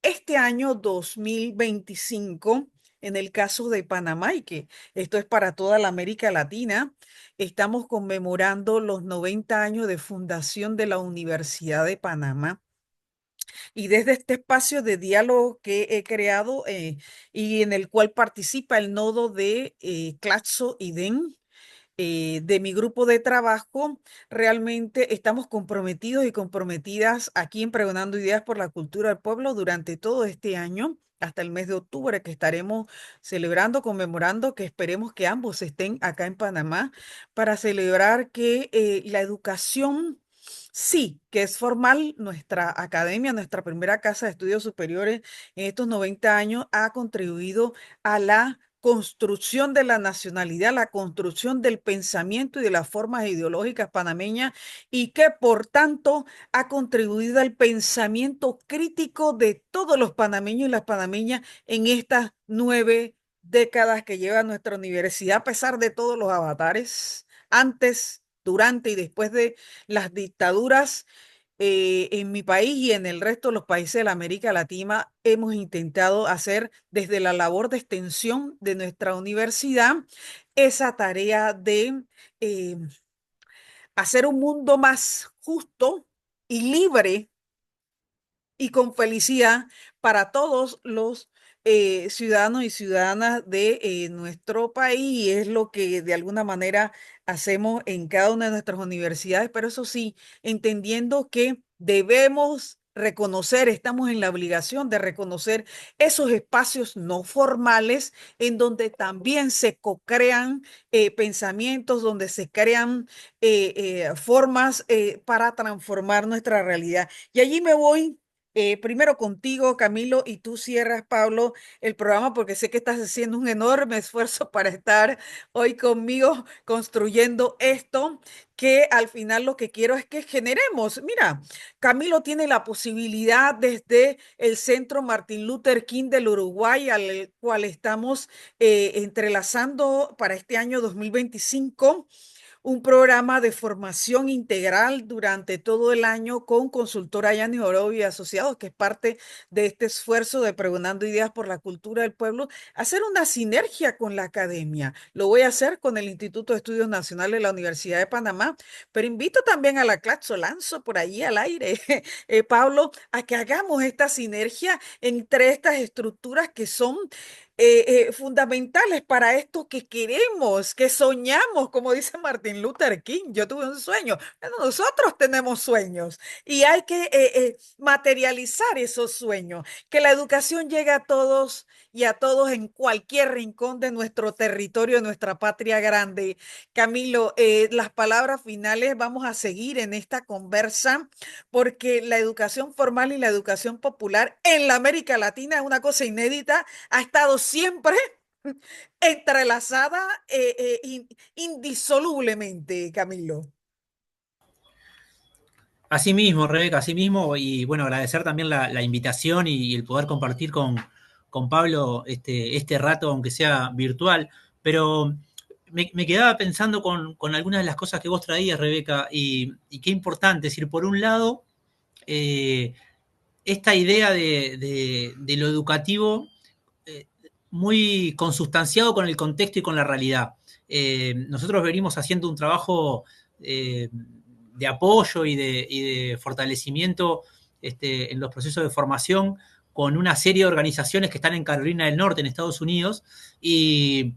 este año 2025 en el caso de Panamá y que esto es para toda la América Latina. Estamos conmemorando los 90 años de fundación de la Universidad de Panamá. Y desde este espacio de diálogo que he creado y en el cual participa el nodo de Claxo y DEN, de mi grupo de trabajo, realmente estamos comprometidos y comprometidas aquí en Pregonando Ideas por la Cultura del Pueblo durante todo este año, hasta el mes de octubre, que estaremos celebrando, conmemorando, que esperemos que ambos estén acá en Panamá para celebrar que la educación. Sí, que es formal, nuestra academia, nuestra primera casa de estudios superiores en estos 90 años ha contribuido a la construcción de la nacionalidad, la construcción del pensamiento y de las formas ideológicas panameñas y que por tanto ha contribuido al pensamiento crítico de todos los panameños y las panameñas en estas 9 décadas que lleva nuestra universidad, a pesar de todos los avatares, antes, durante y después de las dictaduras en mi país y en el resto de los países de la América Latina hemos intentado hacer desde la labor de extensión de nuestra universidad esa tarea de eh, hacer un mundo más justo y libre y con felicidad para todos los ciudadanos y ciudadanas de nuestro país y es lo que de alguna manera hacemos en cada una de nuestras universidades, pero eso sí, entendiendo que debemos reconocer, estamos en la obligación de reconocer esos espacios no formales en donde también se co-crean pensamientos, donde se crean formas para transformar nuestra realidad. Y allí me voy primero contigo, Camilo, y tú cierras, Pablo, el programa porque sé que estás haciendo un enorme esfuerzo para estar hoy conmigo construyendo esto, que al final lo que quiero es que generemos. Mira, Camilo tiene la posibilidad desde el Centro Martin Luther King del Uruguay, al cual estamos entrelazando para este año 2025 un programa de formación integral durante todo el año con Consultora Yani Orobi y Asociados, que es parte de este esfuerzo de Pregonando Ideas por la Cultura del Pueblo, hacer una sinergia con la academia. Lo voy a hacer con el Instituto de Estudios Nacionales de la Universidad de Panamá, pero invito también a la Claxo, lanzo por ahí al aire, Pablo, a que hagamos esta sinergia entre estas estructuras que son fundamentales para esto que queremos, que soñamos, como dice Martin Luther King. Yo tuve un sueño. Bueno, nosotros tenemos sueños y hay que materializar esos sueños, que la educación llegue a todos y a todos en cualquier rincón de nuestro territorio, de nuestra patria grande. Camilo, las palabras finales vamos a seguir en esta conversa porque la educación formal y la educación popular en la América Latina es una cosa inédita, ha estado siempre entrelazada indisolublemente, Camilo. Así mismo, Rebeca, así mismo, y bueno, agradecer también la invitación y el poder compartir con Pablo este rato, aunque sea virtual, pero me quedaba pensando con algunas de las cosas que vos traías, Rebeca, y qué importante, es decir, por un lado, eh, esta idea de lo educativo eh, muy consustanciado con el contexto y con la realidad. Nosotros venimos haciendo un trabajo de apoyo y de fortalecimiento en los procesos de formación con una serie de organizaciones que están en Carolina del Norte, en Estados Unidos, y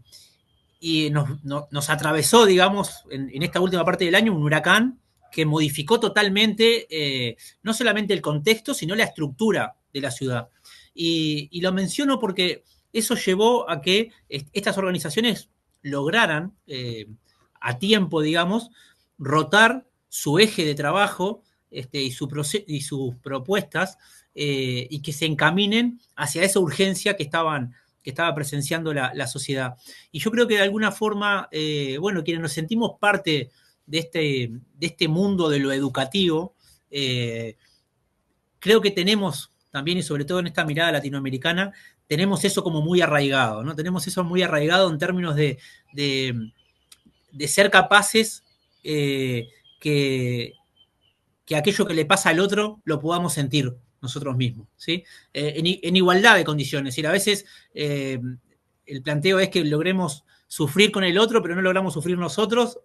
nos atravesó, digamos, en esta última parte del año un huracán que modificó totalmente no solamente el contexto, sino la estructura de la ciudad. Y lo menciono porque eso llevó a que estas organizaciones lograran a tiempo, digamos, rotar su eje de trabajo y sus propuestas y que se encaminen hacia esa urgencia que estaba presenciando la sociedad. Y yo creo que de alguna forma, bueno, quienes nos sentimos parte de este mundo de lo educativo, creo que tenemos también, y sobre todo en esta mirada latinoamericana, tenemos eso como muy arraigado, ¿no? Tenemos eso muy arraigado en términos de ser capaces que, que aquello que le pasa al otro lo podamos sentir nosotros mismos, ¿sí? En igualdad de condiciones. Y a veces el planteo es que logremos sufrir con el otro, pero no logramos sufrir nosotros,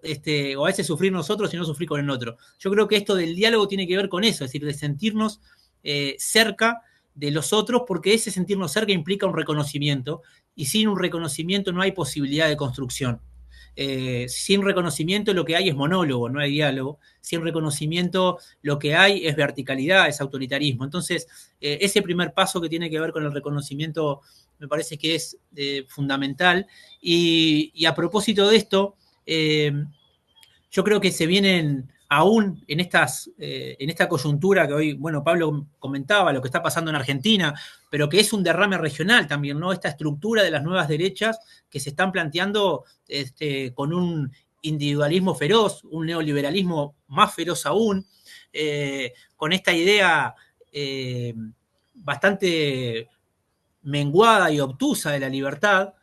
o a veces sufrir nosotros y no sufrir con el otro. Yo creo que esto del diálogo tiene que ver con eso, es decir, de sentirnos cerca de los otros, porque ese sentirnos cerca implica un reconocimiento, y sin un reconocimiento no hay posibilidad de construcción. Sin reconocimiento lo que hay es monólogo, no hay diálogo. Sin reconocimiento lo que hay es verticalidad, es autoritarismo. Entonces, ese primer paso que tiene que ver con el reconocimiento me parece que es fundamental. Y a propósito de esto, yo creo que se vienen aún en esta coyuntura que hoy, bueno, Pablo comentaba, lo que está pasando en Argentina, pero que es un derrame regional también, ¿no? Esta estructura de las nuevas derechas que se están planteando con un individualismo feroz, un neoliberalismo más feroz aún, con esta idea bastante menguada y obtusa de la libertad,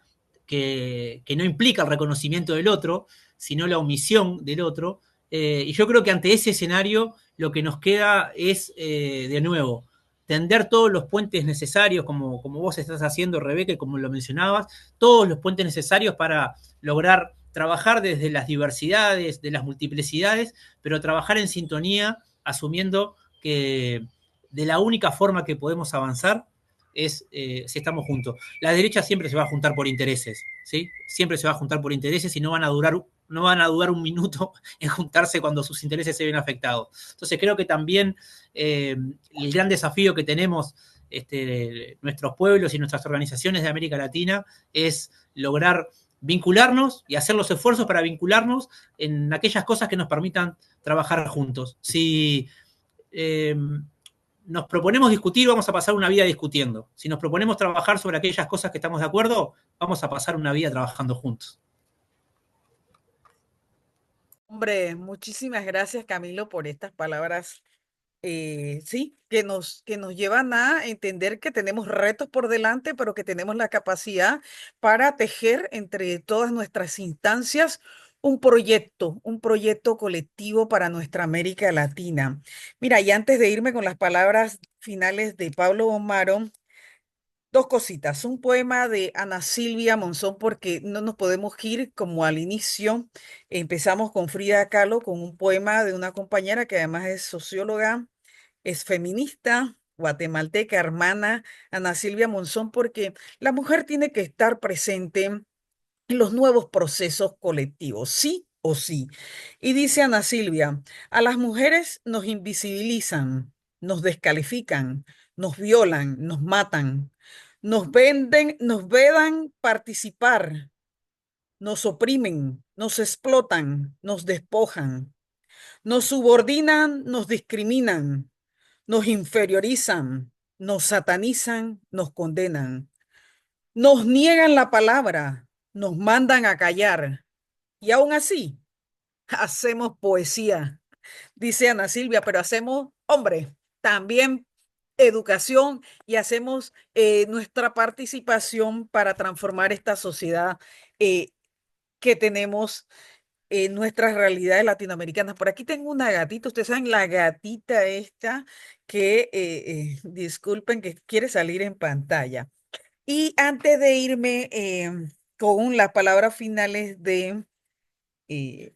que no implica el reconocimiento del otro, sino la omisión del otro. Y yo creo que ante ese escenario lo que nos queda es, de nuevo, tender todos los puentes necesarios, como vos estás haciendo, Rebeca, y como lo mencionabas, todos los puentes necesarios para lograr trabajar desde las diversidades, de las multiplicidades, pero trabajar en sintonía, asumiendo que de la única forma que podemos avanzar es si estamos juntos. La derecha siempre se va a juntar por intereses, ¿sí? Siempre se va a juntar por intereses y no van a durar un minuto en juntarse cuando sus intereses se ven afectados. Entonces creo que también el gran desafío que tenemos nuestros pueblos y nuestras organizaciones de América Latina es lograr vincularnos y hacer los esfuerzos para vincularnos en aquellas cosas que nos permitan trabajar juntos. Si nos proponemos discutir, vamos a pasar una vida discutiendo. Si nos proponemos trabajar sobre aquellas cosas que estamos de acuerdo, vamos a pasar una vida trabajando juntos. Hombre, muchísimas gracias, Camilo, por estas palabras, sí, que nos llevan a entender que tenemos retos por delante, pero que tenemos la capacidad para tejer entre todas nuestras instancias un proyecto colectivo para nuestra América Latina. Mira, y antes de irme con las palabras finales de Pablo Omaro, dos cositas, un poema de Ana Silvia Monzón, porque no nos podemos ir como al inicio. Empezamos con Frida Kahlo, con un poema de una compañera que además es socióloga, es feminista, guatemalteca, hermana, Ana Silvia Monzón, porque la mujer tiene que estar presente en los nuevos procesos colectivos, sí o sí. Y dice Ana Silvia, a las mujeres nos invisibilizan, nos descalifican, nos violan, nos matan, nos venden, nos vedan participar, nos oprimen, nos explotan, nos despojan, nos subordinan, nos discriminan, nos inferiorizan, nos satanizan, nos condenan, nos niegan la palabra, nos mandan a callar y aún así hacemos poesía, dice Ana Silvia, pero hacemos, hombre, también educación y hacemos nuestra participación para transformar esta sociedad eh, que tenemos en nuestras realidades latinoamericanas. Por aquí tengo una gatita, ustedes saben, la gatita esta que, disculpen, que quiere salir en pantalla. Y antes de irme con las palabras finales eh,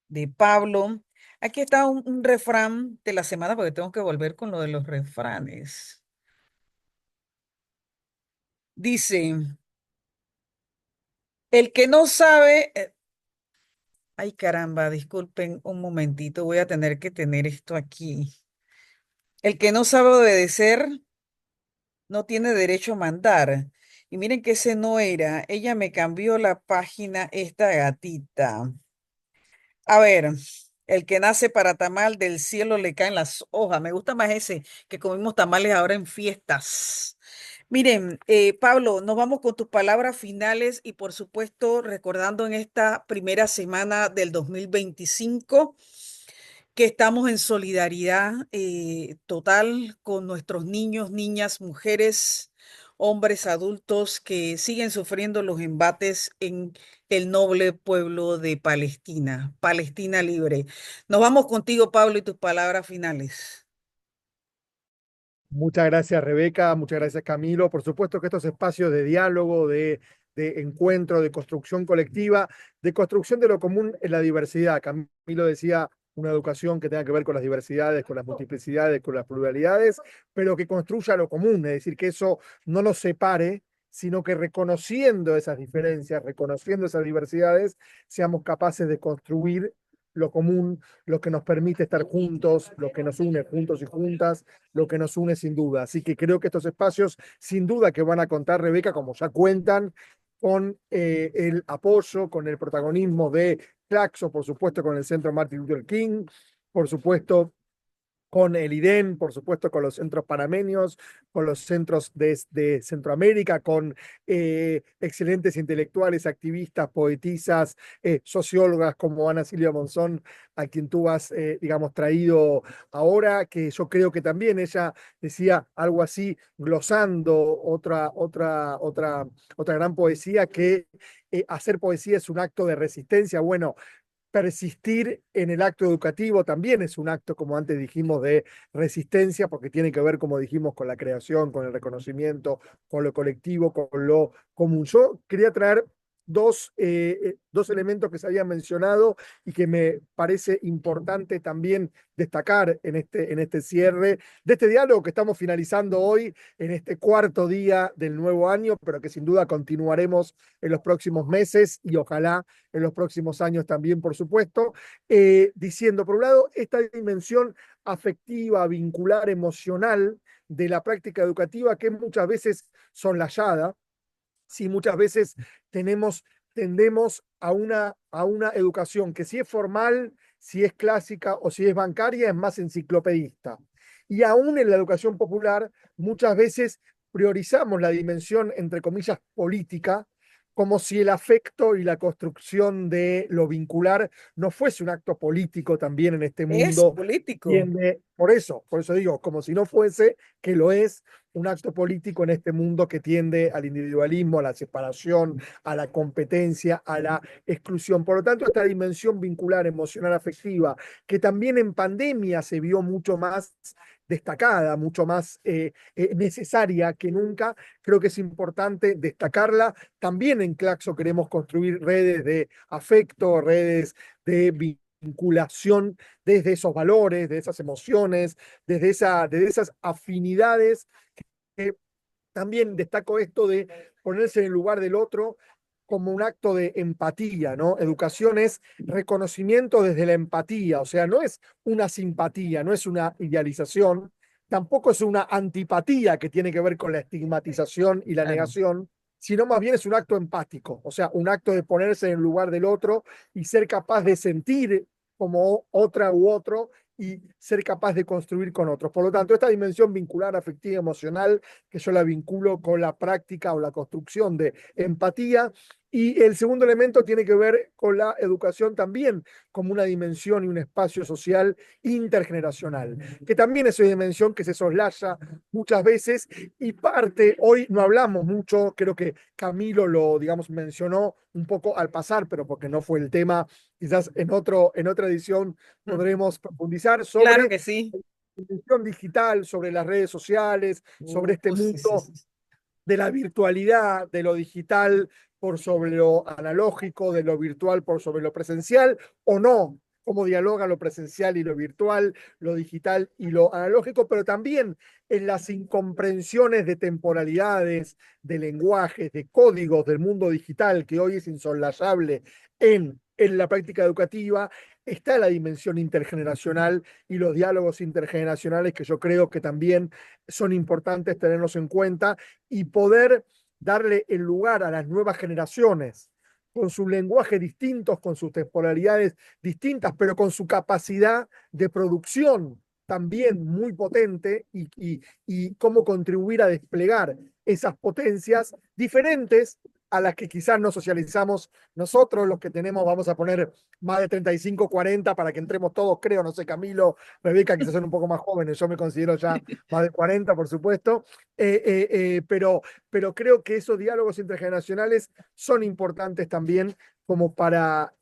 de Pablo, aquí está un refrán de la semana, porque tengo que volver con lo de los refranes. Dice, el que no sabe, ay caramba, disculpen un momentito, voy a tener que tener esto aquí. El que no sabe obedecer no tiene derecho a mandar. Y miren que ese no era. Ella me cambió la página, esta gatita. A ver, el que nace para tamal del cielo le caen las hojas. Me gusta más ese que comimos tamales ahora en fiestas. Miren, Pablo, nos vamos con tus palabras finales y por supuesto recordando en esta primera semana del 2025 que estamos en solidaridad total con nuestros niños, niñas, mujeres, hombres, adultos que siguen sufriendo los embates en el noble pueblo de Palestina, Palestina libre. Nos vamos contigo, Pablo, y tus palabras finales. Muchas gracias, Rebeca. Muchas gracias, Camilo. Por supuesto que estos espacios de diálogo, de de encuentro, de construcción colectiva, de construcción de lo común en la diversidad. Camilo decía una educación que tenga que ver con las diversidades, con las multiplicidades, con las pluralidades, pero que construya lo común, es decir, que eso no nos separe, sino que reconociendo esas diferencias, reconociendo esas diversidades, seamos capaces de construir lo común, lo que nos permite estar juntos, lo que nos une juntos y juntas, lo que nos une sin duda. Así que creo que estos espacios, sin duda que van a contar, Rebeca, como ya cuentan, con el apoyo, con el protagonismo de Claxo, por supuesto, con el Centro Martin Luther King, por supuesto, con el IDEN, por supuesto, con los centros panameños, con los centros de Centroamérica, con excelentes intelectuales, activistas, poetisas, sociólogas como Ana Silvia Monzón, a quien tú has, digamos, traído ahora, que yo creo que también ella decía algo así, glosando otra gran poesía, que hacer poesía es un acto de resistencia. Bueno, persistir en el acto educativo también es un acto, como antes dijimos, de resistencia, porque tiene que ver, como dijimos, con la creación, con el reconocimiento, con lo colectivo, con lo común. Yo quería traer dos elementos que se habían mencionado y que me parece importante también destacar en este cierre de este diálogo que estamos finalizando hoy, en este cuarto día del nuevo año, pero que sin duda continuaremos en los próximos meses y ojalá en los próximos años también, por supuesto, diciendo, por un lado, esta dimensión afectiva, vincular, emocional de la práctica educativa que muchas veces soslayada, sí, muchas veces tendemos a una educación que si es formal, si es clásica o si es bancaria, es más enciclopedista. Y aún en la educación popular, muchas veces priorizamos la dimensión, entre comillas, política, como si el afecto y la construcción de lo vincular no fuese un acto político también en este Es mundo. político. Por eso digo, como si no fuese, que lo es, un acto político en este mundo que tiende al individualismo, a la separación, a la competencia, a la exclusión. Por lo tanto, esta dimensión vincular, emocional, afectiva, que también en pandemia se vio mucho más destacada, mucho más necesaria que nunca, creo que es importante destacarla. También en Claxo queremos construir redes de afecto, redes de vinculación desde esos valores, de esas emociones, desde esas afinidades. También destaco esto de ponerse en el lugar del otro como un acto de empatía, ¿no? Educación es reconocimiento desde la empatía, o sea, no es una simpatía, no es una idealización, tampoco es una antipatía que tiene que ver con la estigmatización y la negación, sino más bien es un acto empático, o sea, un acto de ponerse en el lugar del otro y ser capaz de sentir como otra u otro y ser capaz de construir con otros. Por lo tanto, esta dimensión vincular, afectiva, emocional, que yo la vinculo con la práctica o la construcción de empatía. Y el segundo elemento tiene que ver con la educación también como una dimensión y un espacio social intergeneracional, que también es una dimensión que se soslaya muchas veces y parte, hoy no hablamos mucho, creo que Camilo lo, digamos, mencionó un poco al pasar, pero porque no fue el tema, quizás en otra edición podremos profundizar Claro sobre que sí. la dimensión digital, sobre las redes sociales, sobre este Sí, sí, mundo sí. de la virtualidad, de lo digital por sobre lo analógico, de lo virtual por sobre lo presencial, o no, cómo dialoga lo presencial y lo virtual, lo digital y lo analógico, pero también en las incomprensiones de temporalidades, de lenguajes, de códigos del mundo digital, que hoy es insoslayable en la práctica educativa, está la dimensión intergeneracional y los diálogos intergeneracionales que yo creo que también son importantes tenerlos en cuenta y poder darle el lugar a las nuevas generaciones con sus lenguajes distintos, con sus temporalidades distintas, pero con su capacidad de producción también muy potente y cómo contribuir a desplegar esas potencias diferentes a las que quizás no socializamos nosotros, los que tenemos, vamos a poner más de 35, 40, para que entremos todos, creo, no sé, Camilo, Rebeca, quizás son un poco más jóvenes, yo me considero ya más de 40, por supuesto, pero creo que esos diálogos intergeneracionales son importantes también como para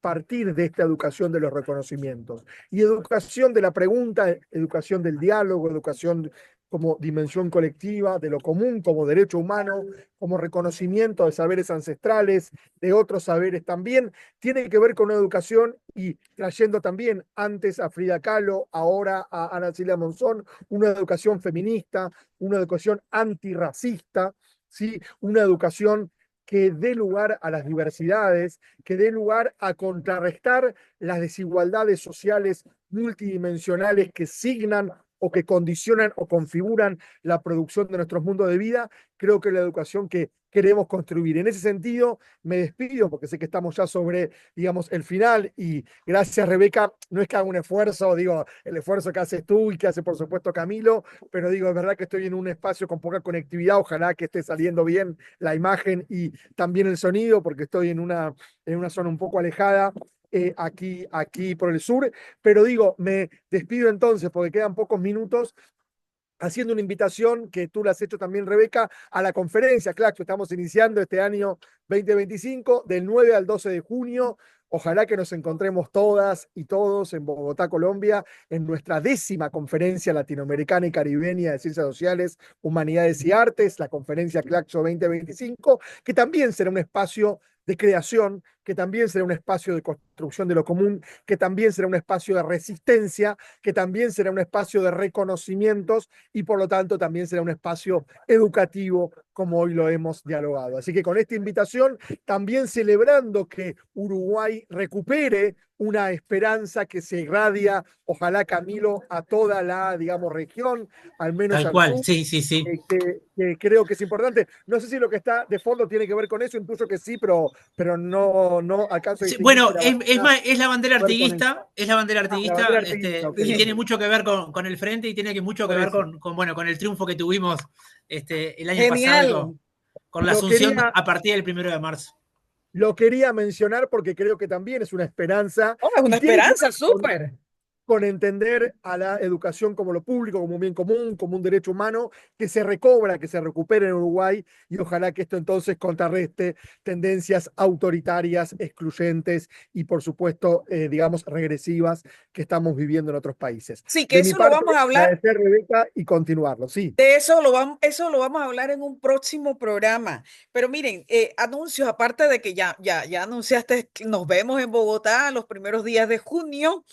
partir de esta educación de los reconocimientos. Y educación de la pregunta, educación del diálogo, educación como dimensión colectiva, de lo común como derecho humano, como reconocimiento de saberes ancestrales, de otros saberes también, tiene que ver con una educación y trayendo también antes a Frida Kahlo, ahora a Ana Silvia Monzón, una educación feminista, una educación antirracista, ¿sí? Una educación que dé lugar a las diversidades, que dé lugar a contrarrestar las desigualdades sociales multidimensionales que signan o que condicionan o configuran la producción de nuestros mundos de vida, creo que es la educación que queremos construir. En ese sentido, me despido porque sé que estamos ya sobre, digamos, el final y gracias, Rebeca, no es que haga un esfuerzo, digo, el esfuerzo que haces tú y que hace, por supuesto, Camilo, pero digo, es verdad que estoy en un espacio con poca conectividad, ojalá que esté saliendo bien la imagen y también el sonido, porque estoy en una zona un poco alejada. Aquí por el sur, pero digo, me despido entonces porque quedan pocos minutos haciendo una invitación que tú la has hecho también, Rebeca, a la conferencia, claro, que estamos iniciando este año 2025, del 9 al 12 de junio. Ojalá que nos encontremos todas y todos en Bogotá, Colombia, en nuestra 10ª conferencia latinoamericana y caribeña de ciencias sociales, humanidades y artes, la conferencia Claxo 2025, que también será un espacio de creación, que también será un espacio de construcción de lo común, que también será un espacio de resistencia, que también será un espacio de reconocimientos y por lo tanto también será un espacio educativo como hoy lo hemos dialogado. Así que con esta invitación, también celebrando que Uruguay recupere una esperanza que se irradia, ojalá, Camilo, a toda la, digamos, región, al menos Tal al cual, sur, sí, sí, sí. que creo que es importante. No sé si lo que está de fondo tiene que ver con eso, intuyo que sí, pero no alcanzo a Sí, distinguir bueno, si la bandera es la bandera tiene que ver con eso. artiguista, es la bandera Ah, la artiguista, bandera artiguista, ok, y Sí. tiene ok. mucho que ver con el frente y tiene mucho que Por ver eso. bueno, con el triunfo que tuvimos el año pasado y Genial. con la Lo asunción quería, a partir del 1 de marzo. lo quería mencionar porque creo que también es una esperanza Oh, es una y tiene que esperanza, ver súper. con entender a la educación como lo público, como un bien común, como un derecho humano, que se recobra, que se recupera en Uruguay, y ojalá que esto entonces contrarreste tendencias autoritarias, excluyentes y, por supuesto, digamos, regresivas que estamos viviendo en otros países. Sí, que De mi eso lo parte, vamos a hablar. agradecer, Rebeca, y continuarlo. Sí, De eso lo vamos a hablar en un próximo programa. Pero miren, anuncios, aparte de que ya anunciaste que nos vemos en Bogotá los primeros días de junio.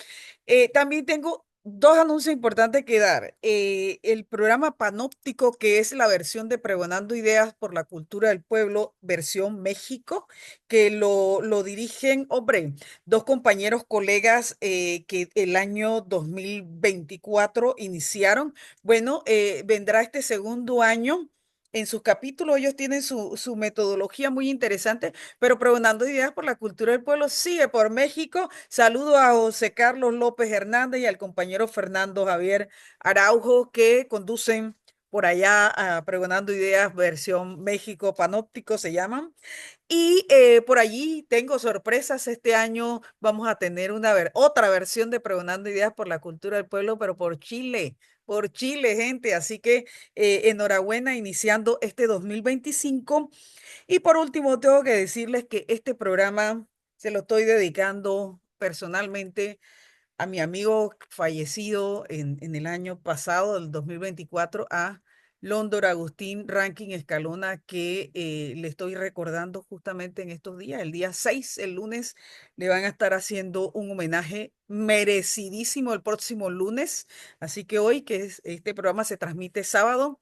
También tengo dos anuncios importantes que dar. El programa Panóptico, que es la versión de Pregonando Ideas por la Cultura del Pueblo, versión México, que lo dirigen, hombre, dos compañeros, colegas que el año 2024 iniciaron. Bueno, vendrá este segundo año. En sus capítulos ellos tienen su metodología muy interesante, pero pregonando ideas por la cultura del pueblo sigue por México. Saludo a José Carlos López Hernández y al compañero Fernando Javier Araujo que conducen por allá a Pregonando Ideas versión México Panóptico se llaman. Y por allí tengo sorpresas. Este año vamos a tener otra versión de Pregonando Ideas por la Cultura del Pueblo, pero por Chile, gente. Así que enhorabuena iniciando este 2025. Y por último, tengo que decirles que este programa se lo estoy dedicando personalmente a mi amigo fallecido en el año pasado, el 2024, a Londor Agustín Rankin Escalona, que le estoy recordando justamente en estos días. El día 6, el lunes, le van a estar haciendo un homenaje merecidísimo el próximo lunes. Así que hoy, este programa se transmite sábado,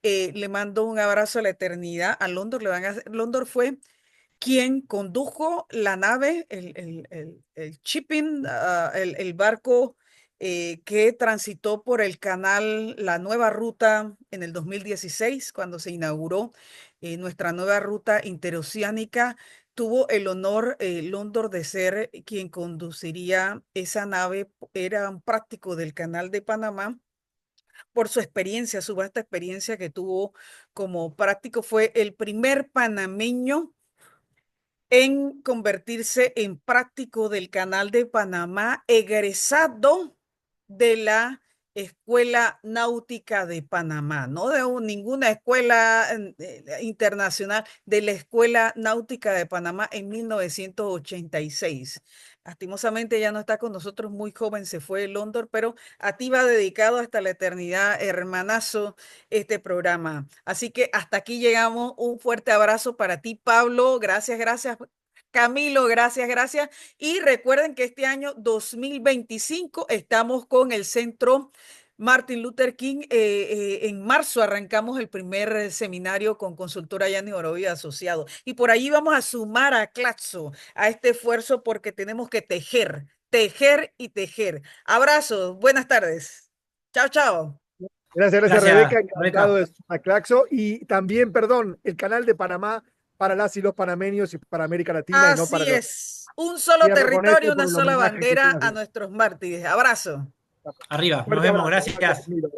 le mando un abrazo a la eternidad a Londor. Londor fue quien condujo la nave, el shipping, el barco que transitó por el canal, la nueva ruta en el 2016, cuando se inauguró nuestra nueva ruta interoceánica. Tuvo el honor, Londor, de ser quien conduciría esa nave. Era un práctico del canal de Panamá por su experiencia, su vasta experiencia que tuvo como práctico. Fue el primer panameño en convertirse en práctico del Canal de Panamá, egresado de la Escuela Náutica de Panamá, no de ninguna escuela internacional, de la Escuela Náutica de Panamá en 1986. lastimosamente ya no está con nosotros, muy joven, se fue London, pero a ti va dedicado hasta la eternidad, hermanazo, este programa. Así que hasta aquí llegamos. Un fuerte abrazo para ti, Pablo. Gracias, gracias. Camilo, gracias, gracias. Y recuerden que este año 2025 estamos con el Centro Martin Luther King. En marzo arrancamos el primer seminario con Consultora Yanni Orovia Asociado. Y por ahí vamos a sumar a Claxo a este esfuerzo porque tenemos que tejer, tejer y tejer. Abrazos, buenas tardes. Chao, chao. Gracias, gracias, Gracias, Rebeca. Encantado Rebeca. de a Claxo. Y también, perdón, el canal de Panamá para las y los panameños y para América Latina y no para Así los. es. Un solo Cierro con territorio, esto una por el sola homenaje que estoy bandera a haciendo. nuestros mártires. Abrazo. Arriba, nos Fuerte vemos, abrazo. Gracias, gracias. Camilo.